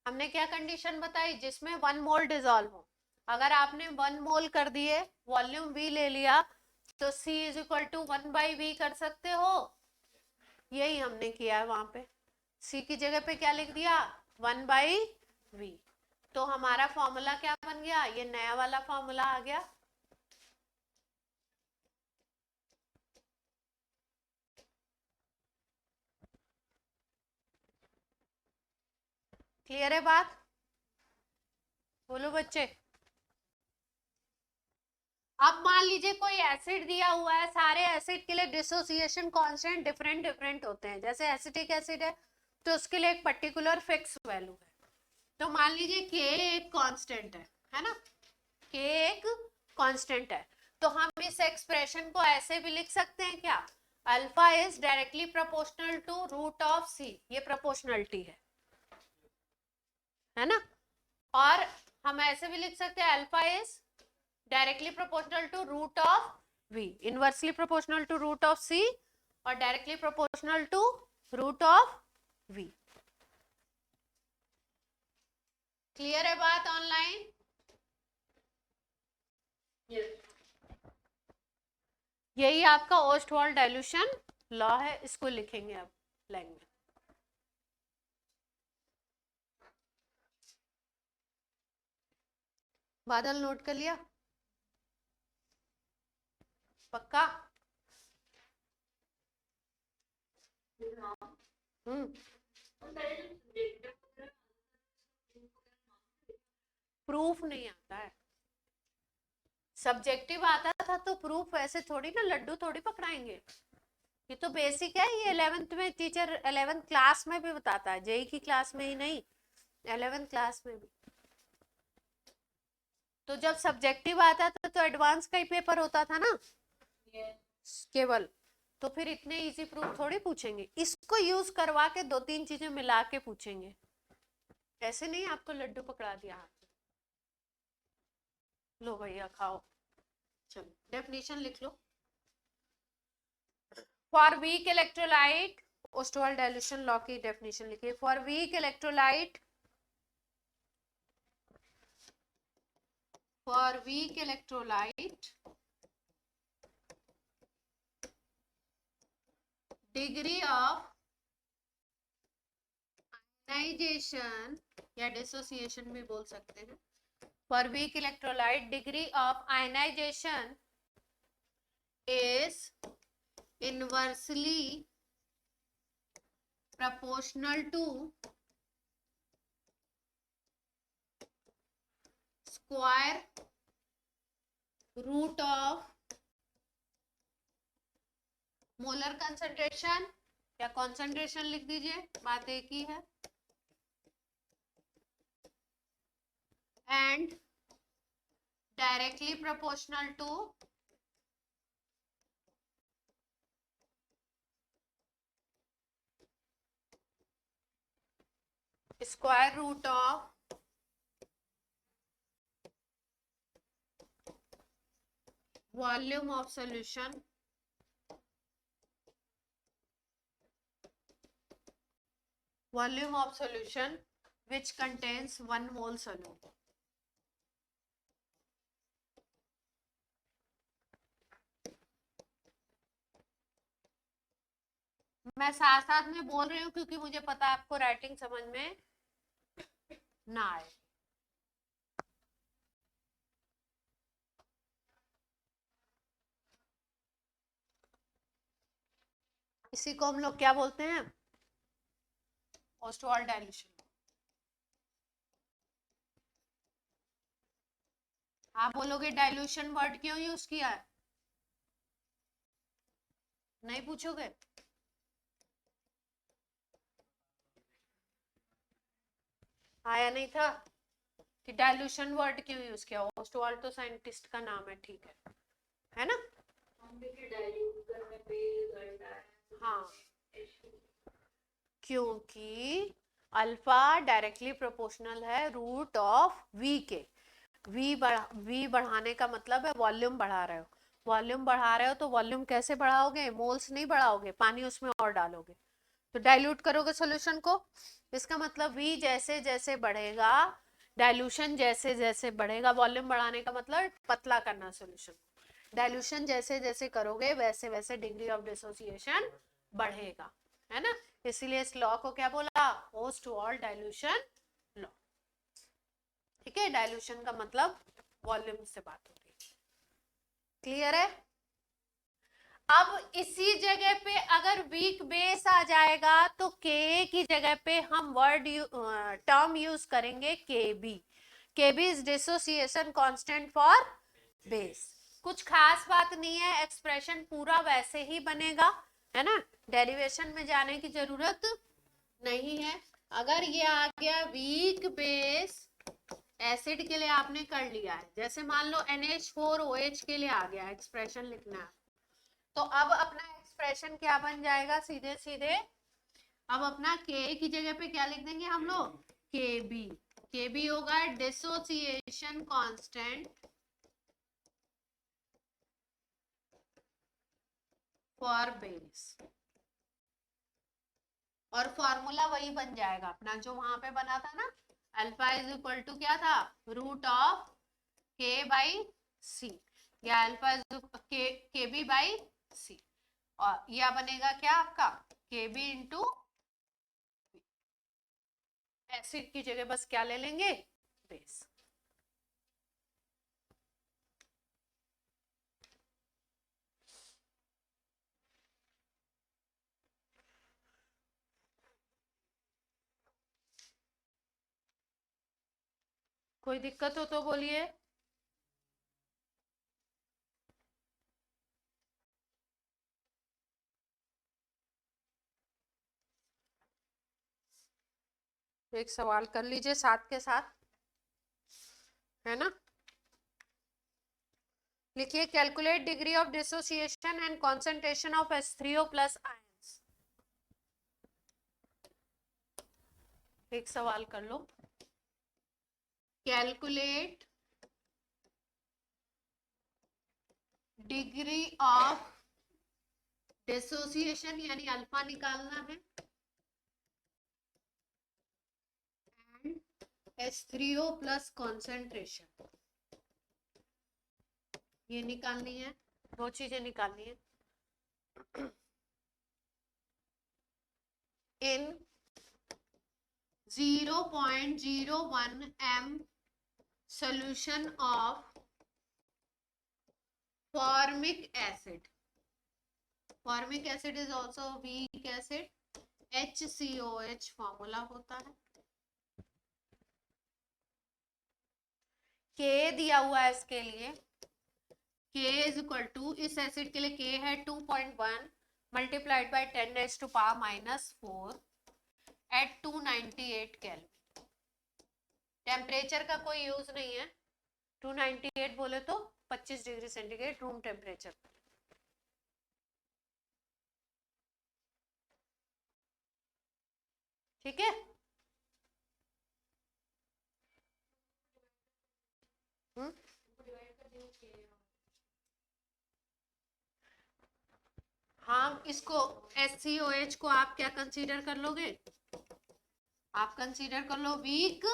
हमने क्या कंडीशन बताई? जिसमें 1 मोल डिजोल्व हो। अगर आपने 1 मोल कर दिए, वॉल्यूम V ले लिया, तो C is equal to 1/V कर सकते हो। यही हमने किया है वहां पे, C की जगह पे क्या लिख दिया? 1/V। तो हमारा फॉर्मूला क्या बन गया? ये नया वाला फॉर्मूला आ गया। क्लियर है बात? बोलो बच्चे। अब मान लीजिए कोई एसिड दिया हुआ है, सारे एसिड के लिए डिसोसिएशन कांस्टेंट डिफरेंट डिफरेंट होते हैं। जैसे एसिटिक एसिड है तो उसके लिए एक पर्टिकुलर फिक्स वैल्यू है। तो मान लीजिए K एक कांस्टेंट है ना, K एक कांस्टेंट है, तो हम इस एक्सप्रेशन को ऐसे भी लिख सकते हैं क्या? Alpha is directly proportional to root of C, ये प्रोपोर्शनलिटी है ना। और हम ऐसे भी लिख सकते हैं alpha is directly proportional to root of V, inversely proportional to root of C और directly proportional to root of V। Clear है बात ऑनलाइन? यही आपका ओस्टवाल्ड डाइल्यूशन लॉ है, इसको लिखेंगे अब लाइन में। बादल नोट कर लिया? पक्का? प्रूफ नहीं आता है, सब्जेक्टिव आता था तो प्रूफ ऐसे थोड़ी ना, लड्डू थोड़ी पकड़ाएंगे। ये तो बेसिक है, ये 11th में टीचर 11th क्लास में भी बताता है, जेई की क्लास में ही नहीं, 11th क्लास में भी। तो जब सब्जेक्टिव आता था तो एडवांस का ही पेपर होता था ना केवल, तो फिर इतने इजी प्रूफ थोड़ी पूछेंगे, इसको यूज करवा के 2-3 चीजें मिला के पूछेंगे, ऐसे नहीं आपको लड्डू पकड़ा दिया हाथ में, लो भैया खाओ। चलो डेफिनेशन लिख लो। For weak electrolyte, Ostwald dilution law की डेफिनेशन लिखिए। For weak electrolyte, for weak electrolyte, degree of ionization या dissociation भी बोल सकते हैं। For weak electrolyte, degree of ionization is inversely proportional to square root of molar concentration या concentration लिख दीजिए, बात एक ही है। And directly proportional to square root of volume of solution which contains 1 mole solute. मैं साथ साथ में बोल रही हूँ क्योंकि मुझे पता है आपको राइटिंग समझ में ना आए। इसी को हम लोग क्या बोलते हैं? Ostwald dilution. आप बोलोगे डाइल्यूशन वर्ड क्यों यूज किया है? नहीं पूछोगे? आया नहीं था कि डाइल्यूशन वर्ड क्यों यूज किया? ओस्टवाल्ड तो साइंटिस्ट का नाम है, ठीक है ना? हाँ, क्योंकि अल्फा डायरेक्टली प्रोपोर्शनल है रूट ऑफ वी के। वी बढ़ाने का मतलब है वॉल्यूम बढ़ा रहे हो। वॉल्यूम बढ़ा रहे हो तो वॉल्यूम कैसे बढ़ाओगे? मोल्स नहीं बढ़ाओगे, पानी उसमें और डालोगे तो डाइल्यूट करोगे सॉल्यूशन को। इसका मतलब वी जैसे जैसे बढ़ेगा, डाइल्यूशन जैसे जैसे बढ़ेगा, वॉल्यूम बढ़ाने का मतलब पतला करना सॉल्यूशन। डाइल्यूशन जैसे जैसे करोगे वैसे वैसे डिग्री ऑफ डिसोसिएशन बढ़ेगा, है ना? इसीलिए इस लॉ को क्या बोला? Ostwald dilution law. ठीक है, डाइल्यूशन का मतलब वॉल्यूम से बात होती है। क्लियर है? अब इसी जगह पे अगर वीक बेस आ जाएगा तो के की जगह पे हम टर्म यूज करेंगे KB. KB is dissociation constant for base. कुछ खास बात नहीं है, एक्सप्रेशन पूरा वैसे ही बनेगा, है ना? डेरिवेशन में जाने की जरूरत नहीं है। अगर ये आ गया वीक बेस एसिड के लिए आपने कर लिया है, जैसे मान लो NH4OH के लिए आ गया, एक्सप्रेशन लिखना है, तो अब अपना एक्सप्रेशन क्या बन जाएगा? सीधे सीधे अब अपना के की जगह पे क्या लिख देंगे हम लोग? केबी। केबी होगा डिसोसिएशन कांस्टेंट फॉर बेस, और फॉर्मूला वही बन जाएगा अपना जो वहां पे बना था ना, अल्फा इज इक्वल टू क्या था? रूट ऑफ के बाई सी, या अल्फा इज के बी बाई सी, और यह बनेगा क्या आपका? के बी इंटू एसिड की जगह बस क्या ले लेंगे? बेस। कोई दिक्कत हो तो बोलिए। एक सवाल कर लीजिए साथ के साथ, है ना? लिखिए calculate degree of dissociation and concentration of H3O plus ions. एक सवाल कर लो, कैलकुलेट डिग्री ऑफ डिसोसिएशन यानी अल्फा निकालना है, एंड H3O प्लस कॉन्सेंट्रेशन ये निकालनी है। दो चीजें निकालनी है। इन 0.01 m solution of formic acid. Formic acid is also weak acid. HCOH formula होता है। K दिया हुआ है इसके लिए, K इज इक्वल टू, इस एसिड के लिए K है 2.1, multiplied by 10⁻⁻⁴ at 298 kelvin. Temperature का कोई यूज नहीं है, 298 बोले तो 25 डिग्री सेंटीग्रेड रूम टेम्परेचर। ठीक है। हाँ, इसको SCOH को आप क्या कंसीडर कर लोगे? आप कंसीडर कर लो वीक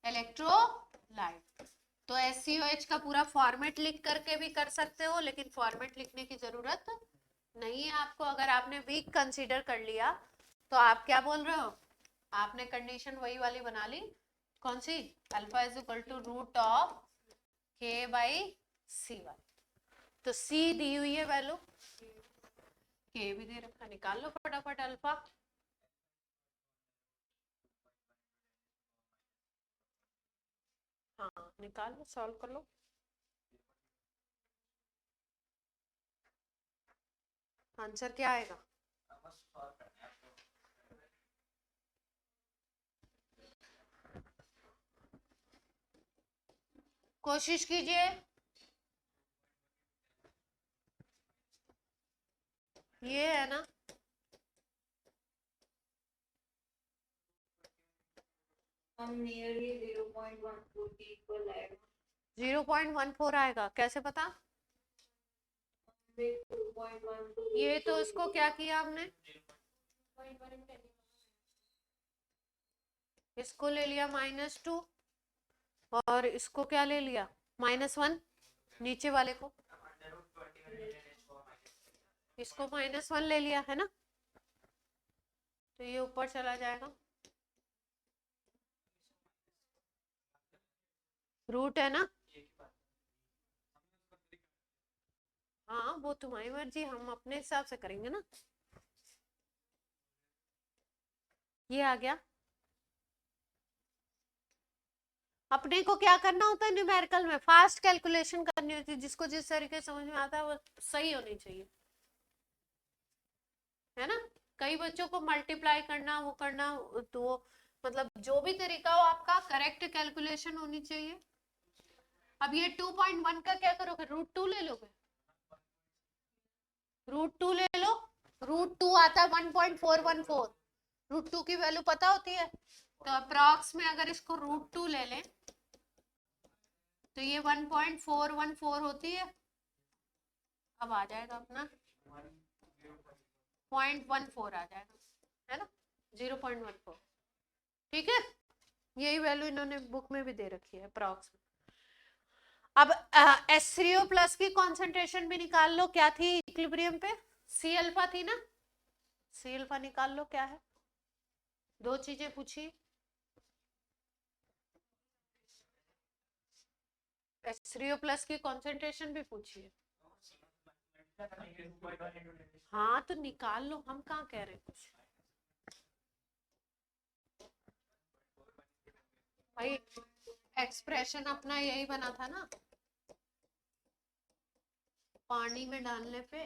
इलेक्ट्रोलाइट। तो SCOH का पूरा फॉर्मेट लिख करके भी कर सकते हो, लेकिन फॉर्मेट लिखने की जरूरत नहीं है आपको। अगर आपने वीक कंसीडर कर लिया तो आप क्या बोल रहे हो? आपने कंडीशन वही वाली बना ली, कौन सी? Alpha is equal to root of K by C वाली। तो C दी हुई है वैल्यू, K भी दे रखा, निकाल लो फटाफट अल्फा। हाँ निकाल लो, सॉल्व कर लो। आंसर क्या आएगा? कोशिश कीजिए। ये है ना,
हम नियरली 0.14 के इक्वल आएगा।
0.14 आएगा, कैसे पता?
2.12
ये तो इसको क्या किया हमने, इसको ले लिया -2 और इसको क्या ले लिया -1, नीचे वाले को इसको -1 ले लिया है ना, तो ये ऊपर चला जाएगा। रूट है ना, हाँ वो तुम्हारी मर्जी, हम अपने हिसाब से करेंगे ना। ये आ गया। अपने को क्या करना होता है न्यूमेरिकल में? फास्ट कैलकुलेशन करनी होती है, जिसको जिस तरीके से समझ में आता है वो सही होनी चाहिए, है ना। कई बच्चों को मल्टीप्लाई करना, वो करना, तो मतलब जो भी तरीका हो आपका, करेक्ट कैलकुलेशन होनी चाहिए। अब ये 2.1 का क्या करोगे? √2 ले लोगे, √2 ले लो। √2 आता है 1.414, √2 की वैल्यू पता होती है, तो अप्रॉक्स में अगर इसको √2 ले लें तो ये 1.414 होती है। अब आ जाएगा अपना 0.14 आ जाएगा, है ना, 0.14। ठीक है, यही वैल्यू इन्होंने बुक में भी दे रखी है अप्रॉक्स में। अब H3O+ की कॉन्सेंट्रेशन भी निकाल लो, क्या थी इक्विलिब्रियम पे? C अल्फा थी ना, C अल्फा निकाल लो क्या है। दो चीजें पूछी, H3O+ की कॉन्सेंट्रेशन भी पूछी है। हाँ तो निकाल लो, हम कहाँ कह रहे कुछ। भाई एक्सप्रेशन अपना यही बना था ना, पानी में डालने पे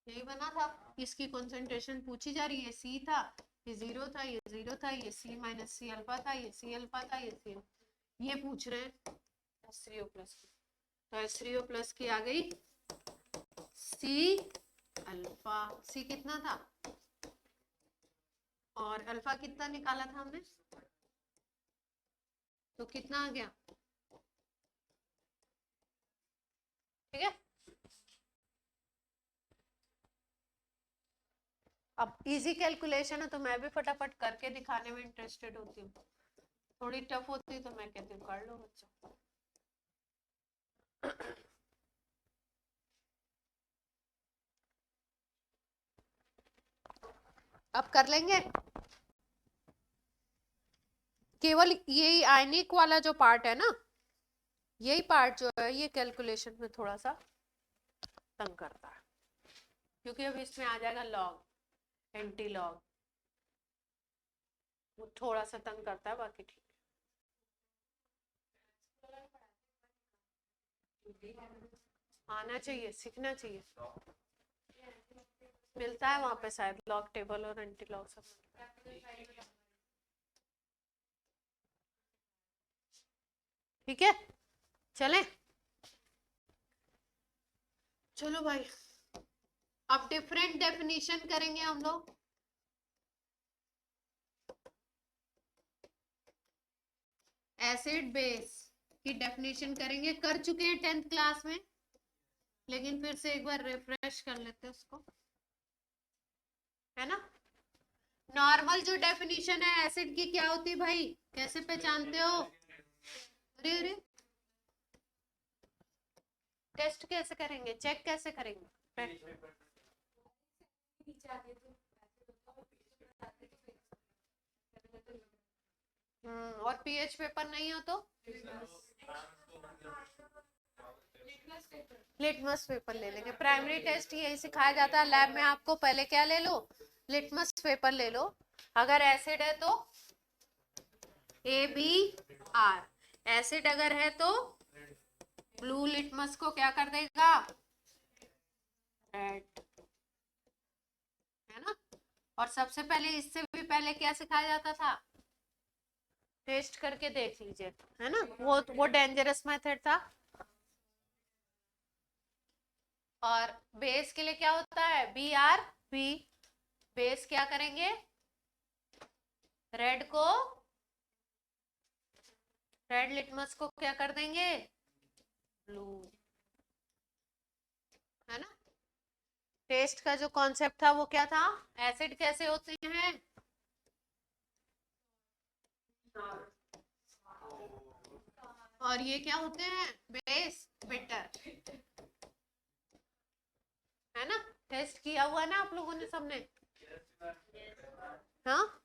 यही बना था। इसकी कॉन्सेंट्रेशन पूछी जा रही है, C था, ये 0 था, ये 0 था, ये C - C अल्फा था, ये C अल्फा था, ये C, ये पूछ रहे हैं H3O+ की। तो H3O+ की आ गई C अल्फा। C कितना था और अल्फा कितना निकाला था हमने, तो कितना आ गया? ठीक है। अब इजी कैलकुलेशन है तो मैं भी फटाफट करके दिखाने में इंटरेस्टेड होती हूँ, थोड़ी टफ होती है तो मैं कहती हूँ कर लो बच्चों। अब कर लेंगे, केवल यही आयनिक वाला जो पार्ट है ना, यही पार्ट जो है ये कैलकुलेशन में थोड़ा सा तंग करता है, क्योंकि अब इसमें आ जाएगा लॉग, एंटी लॉग, वो थोड़ा सा तंग करता है, बाकी ठीक है। आना चाहिए, सीखना चाहिए। मिलता है वहां पे शायद लॉग टेबल और एंटी लॉग सब। ठीक है, चले। चलो भाई, अब डिफरेंट डेफिनेशन करेंगे हम लोग। एसिड बेस की डेफिनेशन करेंगे, कर चुके हैं 10th क्लास में, लेकिन फिर से एक बार रिफ्रेश कर लेते हैं उसको, है ना। नॉर्मल जो डेफिनेशन है एसिड की क्या होती है भाई, कैसे पहचानते हो? अरे अरे, टेस्ट कैसे करेंगे, चेक कैसे करेंगे? और पीएच पेपर नहीं हो तो लिटमस पेपर ले लेंगे। प्राइमरी टेस्ट यही सिखाया जाता है लैब में आपको, पहले क्या ले लो, लिटमस पेपर ले लो। अगर एसिड है तो ABR, एसिड अगर है तो ब्लू लिटमस को क्या कर देगा, रेड, है ना। और सबसे पहले, इससे भी पहले क्या सिखाया जाता था, टेस्ट करके देख लीजिए, है ना। वो डेंजरस मेथड था। और बेस के लिए क्या होता है, BRB, बेस क्या करेंगे, रेड को, रेड लिटमस को क्या कर देंगे, ब्लू, है ना। टेस्ट का जो कॉन्सेप्ट था वो क्या था, एसिड कैसे होते हैं, और ये क्या होते हैं, बेस, बिटर, है ना। टेस्ट किया हुआ ना आप लोगों ने सबने, हाँ।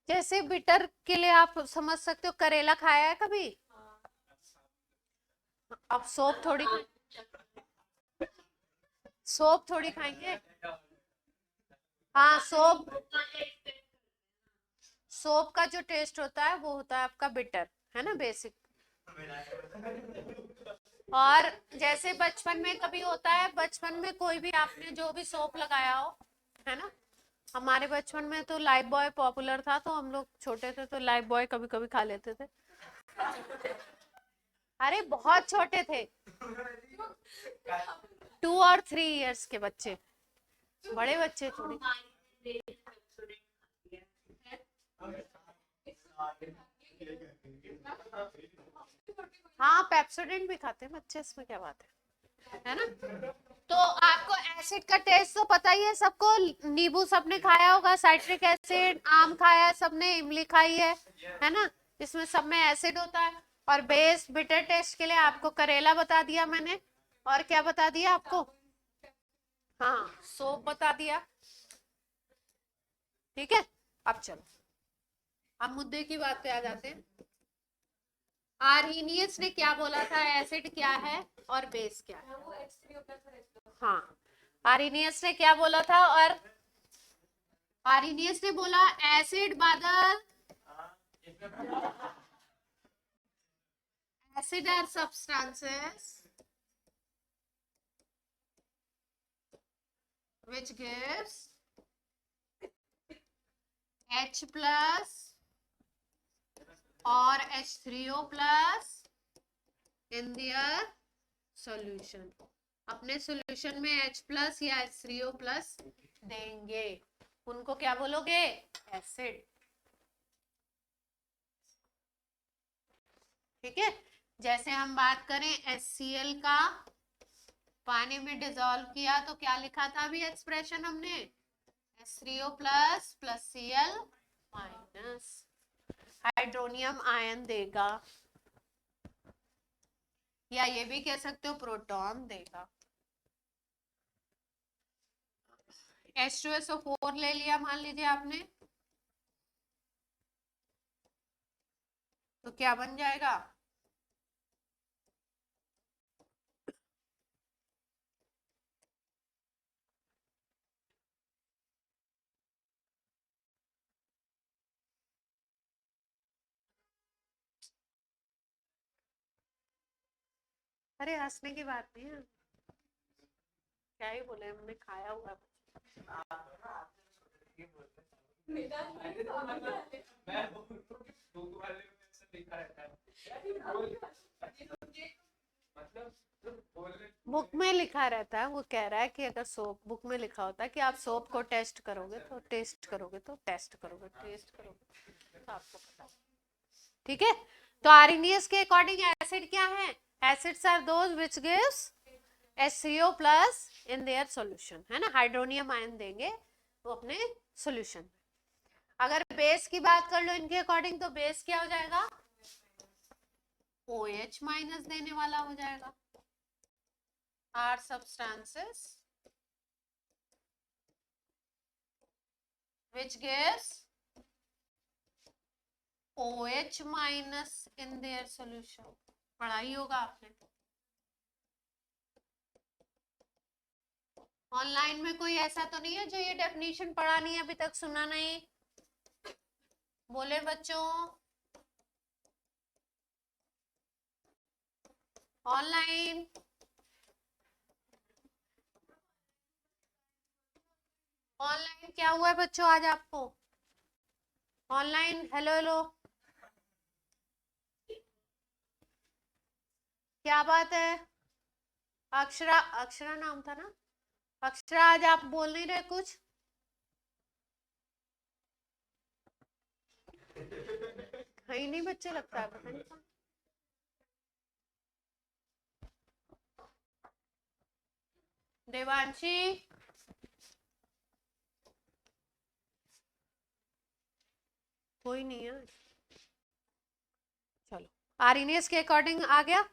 जैसे बिटर के लिए आप समझ सकते हो, करेला खाया है कभी? अब सोप थोड़ी खाएंगे। हाँ, सोप का जो टेस्ट होता है वो होता है आपका बिटर, है ना, बेसिक। और जैसे बचपन में कभी होता है, बचपन में कोई भी आपने जो भी सोप लगाया हो, है ना। हमारे बचपन में तो लाइफ बॉय पॉपुलर था, तो हम लोग छोटे थे तो लाइफ बॉय कभी कभी खा लेते थे। अरे बहुत छोटे थे, 2 और 3 इयर्स के बच्चे, बड़े बच्चे थोड़ी। हाँ, पेप्सोडेंट भी खाते हैं बच्चे, इसमें क्या बात है ना। तो आपको एसिड का टेस्ट तो पता ही है सबको, नींबू सबने खाया होगा, साइट्रिक एसिड, आम खाया है सबने, इमली खाई है ना। इसमें सब में एसिड होता है। और बेस बिटर टेस्ट के लिए आपको करेला बता दिया मैंने, और क्या बता दिया आपको, हाँ, सोप बता दिया। ठीक है, अब चलो, अब मुद्दे की बात पे आ जाते हैं। आर्हीनियस ने क्या बोला था, एसिड क्या है और बेस क्या है। हाँ, आर्हीनियस ने क्या बोला था, और आर्हीनियस ने बोला एसिड बादल, acid are substances which gives H plus or H3O plus in their solution। अपने सॉल्यूशन में H प्लस या H3O प्लस देंगे, उनको क्या बोलोगे, एसिड। ठीक है, जैसे हम बात करें HCl का, पानी में डिसॉल्व किया तो क्या लिखा था अभी एक्सप्रेशन हमने, H3O plus plus Cl minus, hydronium ion देगा, या ये भी कह सकते हो प्रोटॉन देगा। H2SO4 ले लिया मान लीजिए आपने, तो क्या बन जाएगा, अरे हंसने की बात नहीं है, क्या ही बोले, हमने खाया हुआ है। बुक में लिखा रहता है, वो कह रहा है कि अगर सोप बुक में लिखा होता है कि आप सोप को टेस्ट करोगे तो टेस्ट करोगे तो टेस्ट करोगे टेस्ट करोगे तो आपको पता, ठीक है। तो आरएनएस के अकॉर्डिंग एसिड क्या है, acids are those which gives HCO plus in their solution, है ना, हाइड्रोनियम आयन देंगे वो अपने सॉल्यूशन। अगर बेस की बात कर लो इनके अकॉर्डिंग, तो बेस क्या हो जाएगा, OH माइनस देने वाला हो जाएगा। Are substances which gives OH minus in their solution, पढ़ाई होगा आपने। ऑनलाइन में कोई ऐसा तो नहीं है जो ये डेफिनेशन पढ़ा नहीं है, अभी तक सुना नहीं, बोले बच्चों। ऑनलाइन ऑनलाइन क्या हुआ है बच्चों आज आपको, ऑनलाइन हेलो हेलो, क्या बात है। अक्षरा, अक्षरा नाम था ना, अक्षरा आज आप बोल नहीं रहे कुछ, कहीं नहीं बच्चे लगता है, पता नहीं। देवांशी, कोई नहीं है, चलो आरएनएस के अकॉर्डिंग आ गया।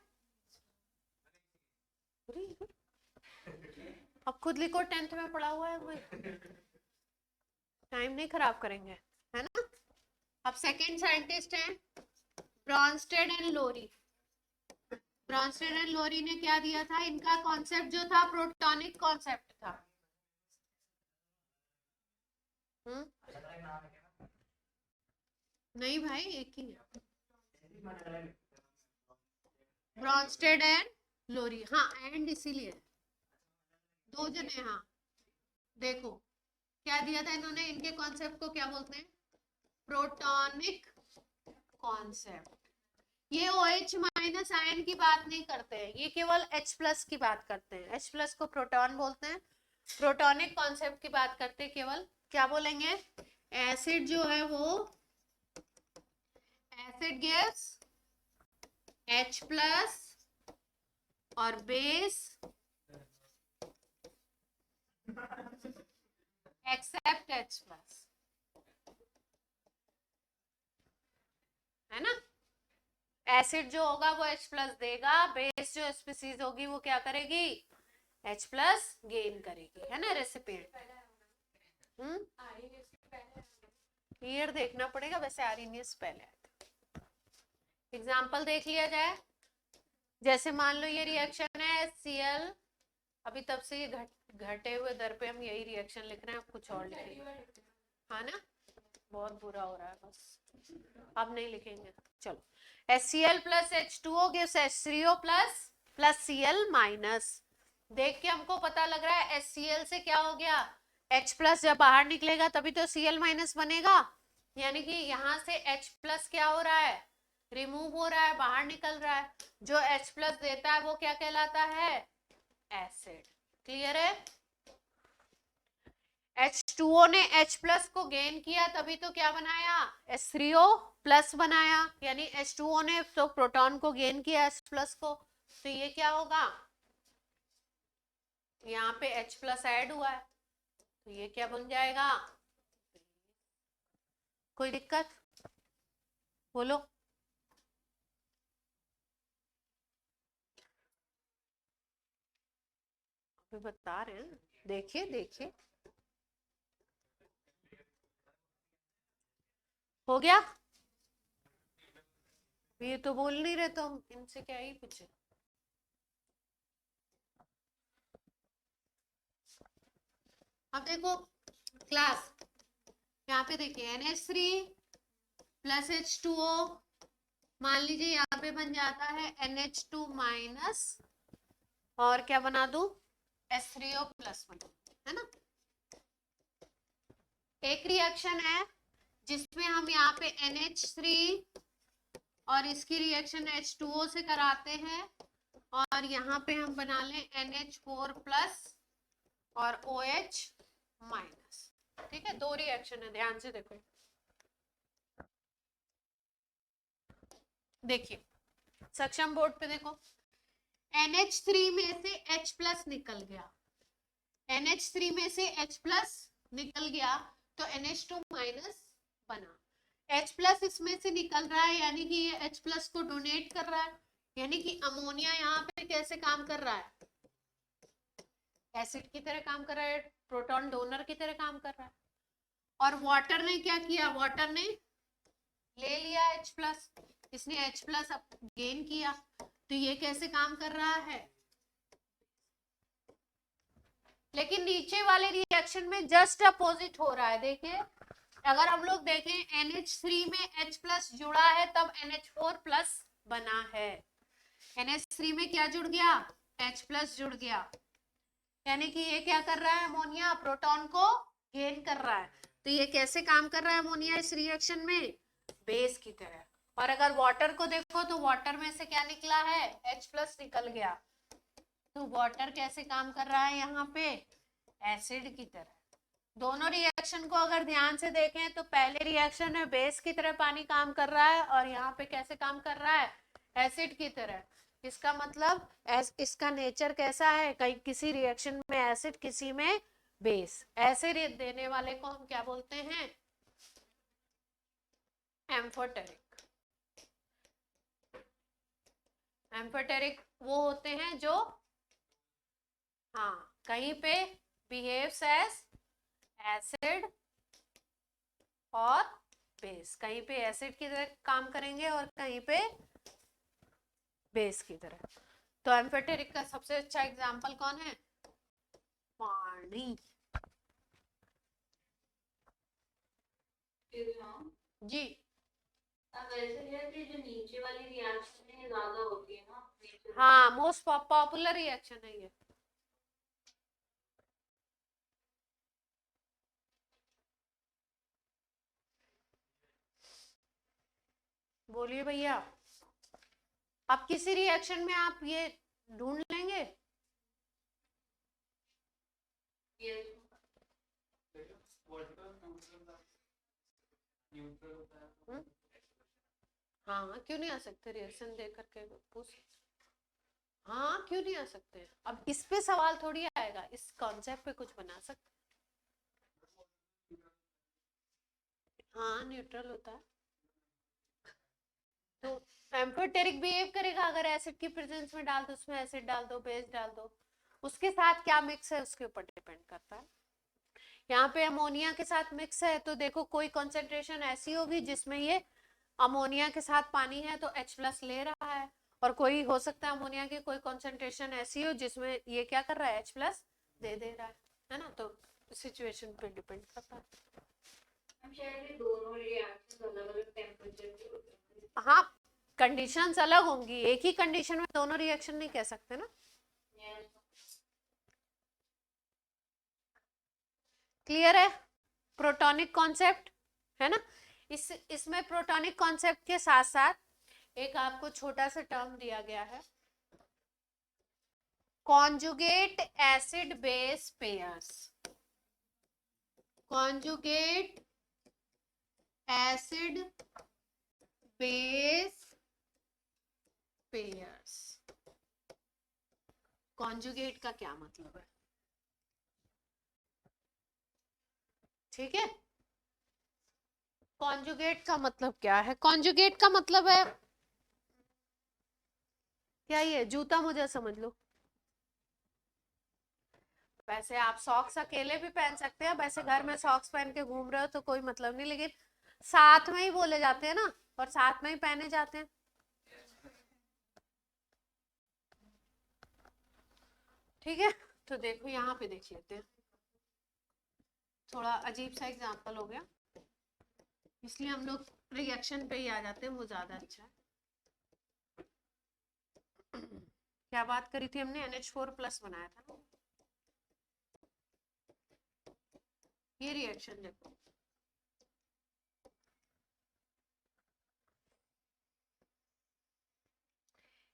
अब खुद लिखो, 10th में पढ़ा हुआ है, टाइम नहीं खराब करेंगे, है ना। अब सेकंड साइंटिस्ट हैं Bronsted and Lowry. Bronsted and Lowry ने क्या दिया था, इनका कॉन्सेप्ट जो था प्रोटॉनिक कॉन्सेप्ट था। नहीं भाई, एक ही है, ब्रॉन्स्टेड एंड लोरी, हाँ एंड इसीलिए दो जने, हाँ देखो क्या दिया था इन्होंने, इनके कॉन्सेप्ट को क्या बोलते हैं, प्रोटॉनिक कॉन्सेप्ट। ये OH माइनस आयन की बात नहीं करते हैं, ये केवल H प्लस की बात करते हैं, H प्लस को प्रोटॉन बोलते हैं। प्रोटॉनिक कॉन्सेप्ट की बात करते हैं, केवल क्या बोलेंगे, एसिड जो है वो एसिड गिव्स H प्लस और बेस एक्सेप्ट H प्लस, है ना। एसिड जो होगा वो H प्लस देगा, बेस जो स्पीसीज होगी वो क्या करेगी, H प्लस गेन करेगी, है ना, रेसिपिएंट। ईयर देखना पड़ेगा, वैसे आरएनएस पहले आया। एग्जाम्पल देख लिया जाए, जैसे मान लो ये रिएक्शन है HCl, अभी तब से ये घटे हुए दर पे हम यही रिएक्शन लिख रहे हैं, अब कुछ और लिखेंगे, हाँ ना, बहुत बुरा हो रहा है, बस अब नहीं लिखेंगे। चलो HCl plus H2O gives H3O plus Cl minus. देख के हमको पता लग रहा है HCl से क्या हो गया, H प्लस जब बाहर निकलेगा तभी तो Cl माइनस बनेगा, यानी कि यहाँ से H प्लस क्या हो रहा है, रिमूव हो रहा है, बाहर निकल रहा है। जो H प्लस देता है वो क्या कहलाता है, एसिड। क्लियर है। H2O ने H प्लस को गेन किया तभी तो क्या बनाया, H3O प्लस बनाया, यानी H2O ने तो प्रोटॉन को गेन किया H प्लस को, तो ये क्या होगा, यहाँ पे H प्लस ऐड हुआ है, तो ये क्या बन जाएगा, कोई दिक्कत बोलो। अभी बता रहे हैं, देखिए देखिए, हो गया। ये तो बोल नहीं रहे तो हम इनसे क्या ही पूछे। अब देखो क्लास, यहाँ पे देखिए NH3 प्लस H2O, मान लीजिए यहाँ पे बन जाता है NH2 माइनस और क्या बना दूं, H3O+1, है ना। एक रिएक्शन है जिसमें हम यहाँ पे NH3 और इसकी रिएक्शन H2O से कराते हैं, और यहाँ पे हम बना लें NH4+ और OH-। ठीक है, दो रिएक्शन है, ध्यान से देखो। देखिए सक्शन बोर्ड पे देखो, NH3 में से H+ निकल गया, NH3 में से H+ निकल गया तो NH2- बना। H+ इसमें से निकल रहा है, यानी कि ये H+ को डोनेट कर रहा है, यानी कि अमोनिया यहाँ पे कैसे काम कर रहा है, एसिड की तरह काम कर रहा है, प्रोटॉन डोनर की तरह काम कर रहा है। और वाटर ने क्या किया, वाटर ने ले लिया H+, इसने H+ अब गेन किया, तो ये कैसे काम कर रहा है। लेकिन नीचे वाले रिएक्शन में जस्ट अपोजिट हो रहा है। देखिए अगर हम लोग देखें NH3 में H+ जुड़ा है तब NH4+ बना है, NH3 में क्या जुड़ गया, H+ जुड़ गया, यानी कि ये क्या कर रहा है, अमोनिया प्रोटॉन को गेन कर रहा है। तो ये कैसे काम कर रहा है अमोनिया इस रिएक्शन में, बेस की तरह। और अगर वाटर को देखो तो वाटर में से क्या निकला है, H+ निकल गया, तो वाटर कैसे काम कर रहा है यहाँ पे, एसिड की तरह। दोनों रिएक्शन को अगर ध्यान से देखें तो पहले रिएक्शन में बेस की तरह पानी काम कर रहा है, और यहाँ पे कैसे काम कर रहा है, एसिड की तरह। इसका मतलब इसका नेचर कैसा है, कहीं किसी रिएक्शन में एसिड, किसी में बेस। एसिड देने वाले को हम क्या बोलते हैं, एम्फोटेरिक। एम्फोटेरिक वो होते हैं जो, हाँ, कहीं पे बिहेव्स एज एसिड और बेस, कहीं पे एसिड की तरह काम करेंगे और कहीं पे बेस की तरह। तो एम्फोटेरिक का सबसे अच्छा एग्जांपल कौन है, पानी। जी
अब ऐसे है कि जो नीचे वाली रिएक्शन है ज्यादा होती है ना,
हाँ, मोस्ट पॉपुलर रिएक्शन है ये। बोलिए भैया, अब किसी रिएक्शन में आप ये ढूंढ लेंगे, हाँ क्यों नहीं आ सकते, रिएक्शन देख करके पूछ, हाँ क्यों नहीं आ सकते। अब इस पे सवाल थोड़ी आएगा, इस कॉन्सेप्ट पे कुछ बना सकते, हाँ न्यूट्रल होता है। तो एम्फोटेरिक बिहेव करेगा अगर एसिड की प्रेजेंस में डाल दो, उसमें एसिड डाल दो, बेस डाल दो, उसके साथ क्या मिक्स है उसके ऊपर डिपेंड करता है। यहाँ पे अमोनिया के साथ मिक्स है तो देखो कोई कंसंट्रेशन ऐसी होगी जिसमें ये अमोनिया के साथ पानी है तो H+ ले रहा है, और कोई हो सकता है अमोनिया की कोई कंसंट्रेशन ऐसी हो जिसमें ये क्या कर रहा है, H+ दे रहा है ना। तो सिचुएशन पे डिपेंड करता है।
दोनों रिएक्शन अलग-अलग टेंपरेचर पे होते हैं।
हाँ कंडीशंस अलग होंगी, एक ही कंडीशन में दोनों रिएक्शन नहीं कह सकते ना। क्लियर है प्रोटॉनिक कॉन्सेप्ट, है ना। इसमें प्रोटॉनिक कॉन्सेप्ट के साथ साथ एक आपको छोटा सा टर्म दिया गया है, conjugate acid base pairs. Conjugate acid base pairs. Conjugate का क्या मतलब है, ठीक है। कॉन्जुगेट का मतलब क्या है, कॉन्जुगेट का मतलब है क्या, ये जूता मोजा समझ लो। वैसे आप सॉक्स अकेले भी पहन सकते हैं, वैसे घर में सॉक्स पहन के घूम रहे हो तो कोई मतलब नहीं, लेकिन साथ में ही बोले जाते हैं ना, और साथ में ही पहने जाते हैं। ठीक है, तो देखो यहाँ पे देख लेते हैं, थोड़ा अजीब सा एग्जांपल हो गया, इसलिए हम लोग रिएक्शन पे ही आ जाते हैं, वो ज्यादा अच्छा है। क्या बात करी थी हमने, NH4 प्लस बनाया था ना। ये रिएक्शन देखो,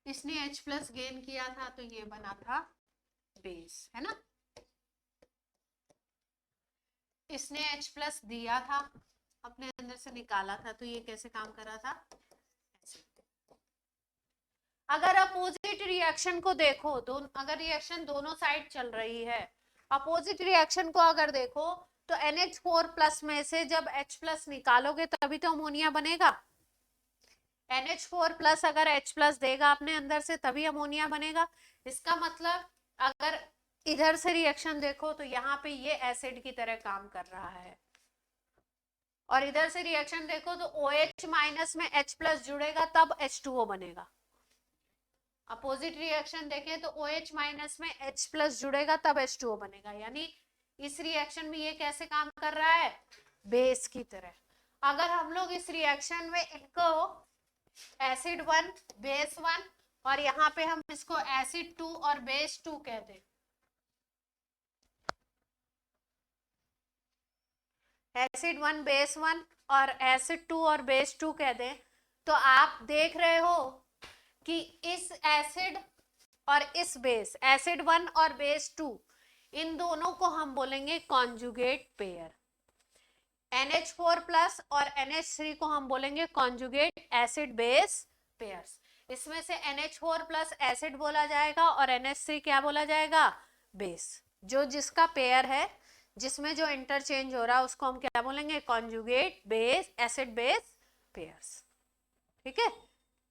इसने H प्लस गेन किया था तो ये बना था बेस, है ना। इसने H प्लस दिया था, अपने अंदर से निकाला था, तो ये कैसे काम कर रहा था, ऐसे। अगर अपोजिट रिएक्शन को देखो, अगर रिएक्शन दोनों साइड चल रही है, अपोजिट रिएक्शन को अगर देखो, तो NH4 प्लस में से जब H प्लस निकालोगे तभी तो अमोनिया बनेगा। NH4 प्लस अगर H प्लस देगा अपने अंदर से तभी अमोनिया बनेगा। इसका मतलब अगर इधर से रिएक्शन देखो तो यहाँ पे ये एसिड की तरह काम कर रहा है, और इधर से रिएक्शन देखो तो OH माइनस में H प्लस जुड़ेगा तब H2O बनेगा। अपोजिट रिएक्शन देखें तो OH माइनस में H प्लस जुड़ेगा तब H2O बनेगा, यानी इस रिएक्शन में ये कैसे काम कर रहा है, बेस की तरह। अगर हम लोग इस रिएक्शन में इनको एसिड 1 बेस 1 और यहाँ पे हम इसको एसिड 2 और बेस 2 कह दें, एसिड 1 बेस 1 और एसिड 2 और बेस 2 कह दें, तो आप देख रहे हो कि इस एसिड और इस बेस, एसिड 1 और बेस 2, इन दोनों को हम बोलेंगे कॉन्जुगेट पेयर। NH4 प्लस और NH3 को हम बोलेंगे कॉन्जुगेट एसिड बेस पेयर्स। इसमें से NH4 प्लस एसिड बोला जाएगा और NH3 क्या बोला जाएगा, बेस। जो जिसका पेयर है, जिसमें जो इंटरचेंज हो रहा है, उसको हम क्या बोलेंगे, conjugate base acid base pairs. ठीक है,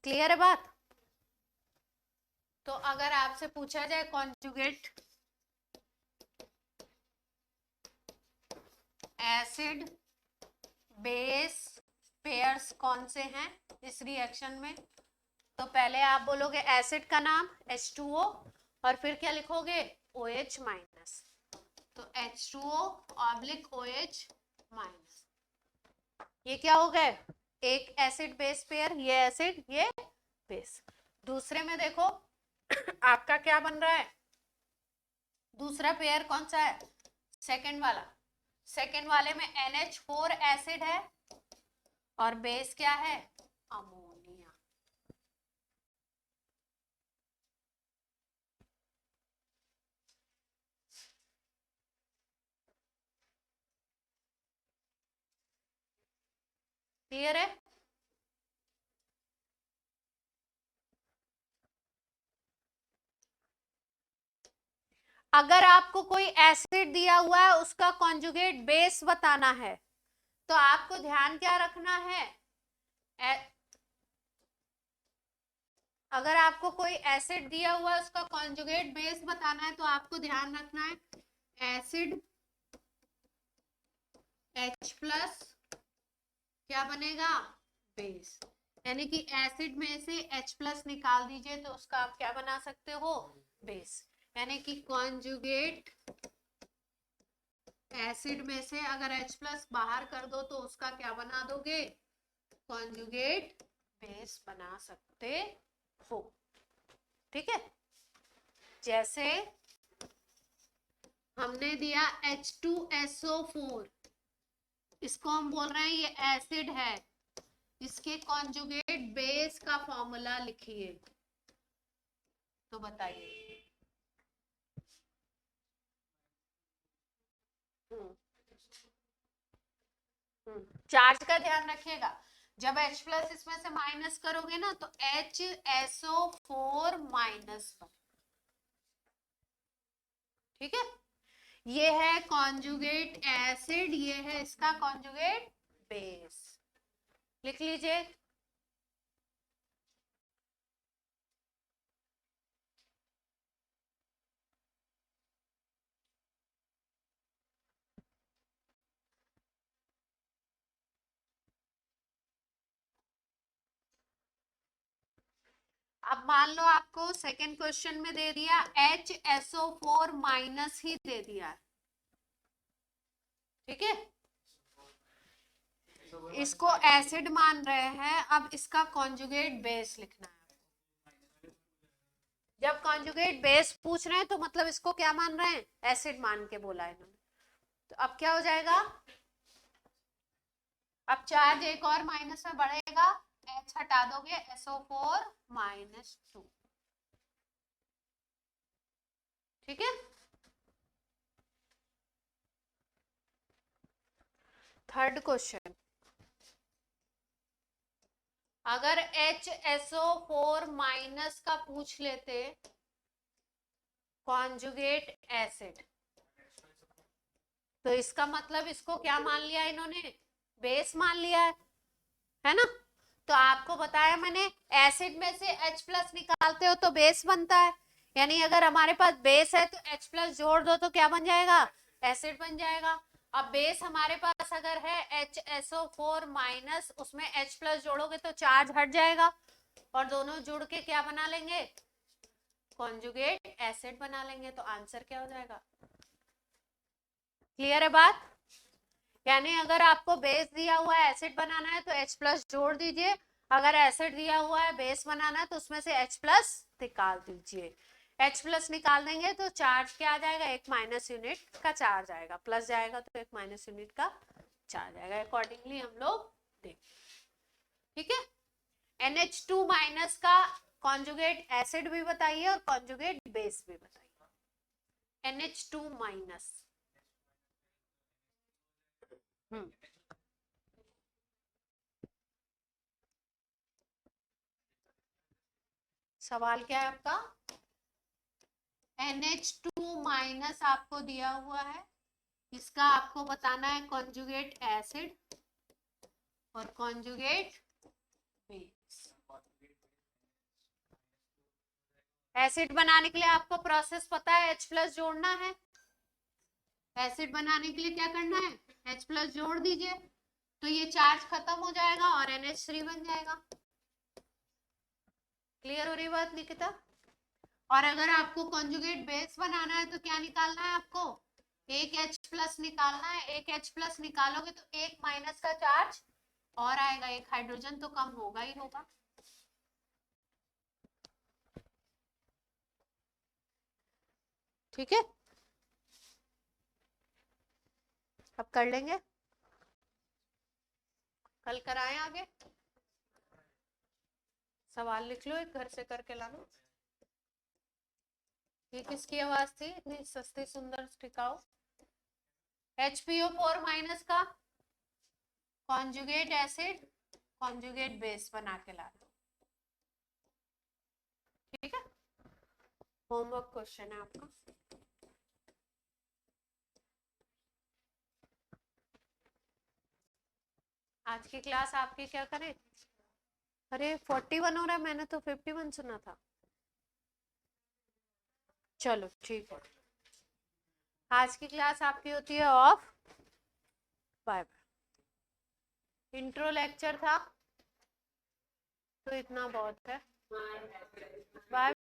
क्लियर है बात। तो अगर आपसे पूछा जाए कॉन्जुगेट एसिड बेस पेयर्स कौन से हैं इस रिएक्शन में, तो पहले आप बोलोगे एसिड का नाम H2O और फिर क्या लिखोगे, OH माइनस, तो H2O ऑब्लिक OH माइनस। ये क्या हो गए, एक एसिड बेस पेयर, ये एसिड ये बेस। दूसरे में देखो आपका क्या बन रहा है, दूसरा पेयर कौन सा है, सेकंड वाला। सेकंड वाले में NH4 एसिड है और बेस क्या है, अमोनिया। क्लियर है। अगर आपको कोई एसिड दिया हुआ है, उसका कॉन्जुगेट बेस बताना है, तो आपको ध्यान क्या रखना है, अगर आपको कोई एसिड दिया हुआ है, उसका कॉन्जुगेट बेस बताना है, तो आपको ध्यान रखना है एसिड H प्लस क्या बनेगा, बेस। यानी कि एसिड में से H प्लस निकाल दीजिए तो उसका आप क्या बना सकते हो, बेस। यानी कि कॉन्जुगेट एसिड में से अगर H प्लस बाहर कर दो तो उसका क्या बना दोगे, कॉन्जुगेट बेस बना सकते हो। ठीक है, जैसे हमने दिया H2SO4, इसको हम बोल रहे हैं ये एसिड है, इसके कॉन्जुगेट बेस का फॉर्मूला लिखिए, तो बताइए। चार्ज का ध्यान रखिएगा, जब H प्लस इसमें से माइनस करोगे ना तो HSO4 माइनस। ठीक है, ये है कॉन्जुगेट एसिड, ये है इसका कॉन्जुगेट बेस, लिख लीजिए। अब मान लो आपको सेकंड क्वेश्चन में दे दिया HSO4 माइनस ही दे दिया, ठीक है, इसको एसिड मान रहे हैं, अब इसका कॉन्जुगेट बेस लिखना है। जब कॉन्जुगेट बेस पूछ रहे हैं तो मतलब इसको क्या मान रहे हैं, एसिड मान के बोला है इन्होंने। तो अब क्या हो जाएगा, अब चार्ज एक और माइनस में बढ़ेगा, H हटा दोगे SO4 -2। ठीक है। थर्ड क्वेश्चन, अगर HSO4 माइनस का पूछ लेते कॉन्जुगेट एसिड, तो इसका मतलब इसको क्या मान लिया इन्होंने, बेस मान लिया है ना। तो आपको बताया मैंने, एसिड में से H+ निकालते हो तो बेस बनता है, यानी अगर हमारे पास बेस है तो H+ जोड़ दो तो क्या बन जाएगा, एसिड बन जाएगा। अब बेस हमारे पास अगर है HSO4 माइनस, उसमें H+ जोड़ोगे तो चार्ज हट जाएगा और दोनों जुड़ के क्या बना लेंगे, कॉन्जुगेट एसिड बना लेंगे। तो आंसर क्या हो जाएगा, क्लियर है बात। यानी अगर आपको बेस दिया हुआ है एसिड बनाना है तो H+ जोड़ दीजिए, अगर एसिड दिया हुआ है बेस बनाना है तो उसमें से H+ निकाल दीजिए। H+ निकाल देंगे तो चार्ज क्या आ जाएगा, 1 यूनिट का चार्ज आएगा, प्लस जाएगा तो 1 यूनिट का चार्ज आएगा। अकॉर्डिंगली हम लोग देख, ठीक है। NH2- का कॉन्जुगेट एसिड भी बताइए और कॉन्जुगेट बेस भी बताइए। NH2-, सवाल क्या है आपका, NH2- आपको दिया हुआ है, इसका आपको बताना है कॉन्जुगेट एसिड और कॉन्जुगेट बेस। एसिड बनाने के लिए आपको प्रोसेस पता है, H+ जोड़ना है। एसिड बनाने के लिए क्या करना है, H+ जोड़ दीजिए तो ये चार्ज खत्म हो जाएगा और NH3 बन जाएगा। क्लियर हो रही बात निकिता। और अगर आपको कॉन्जुगेट बेस बनाना है तो क्या निकालना है आपको, एक H+ निकालना है। एक H+ निकालोगे तो 1- का चार्ज और आएगा, एक हाइड्रोजन तो कम होगा ही होगा। ठीक है, अब कर लेंगे, कल कराएं आगे। सवाल लिख लो, एक घर से करके लाना। ये किसकी आवाज थी इतनी सस्ती सुंदर टिकाऊ, HPO4- का कॉन्जुगेट एसिड कॉन्जुगेट बेस बना के ला दो। ठीक है, होमवर्क क्वेश्चन है आपका। आज की क्लास आपकी क्या करें, अरे 41 हो रहा है, मैंने तो 51 सुना था। चलो ठीक है, आज की क्लास आपकी होती है off. Bye bye. Intro lecture था तो इतना बहुत है। बाय।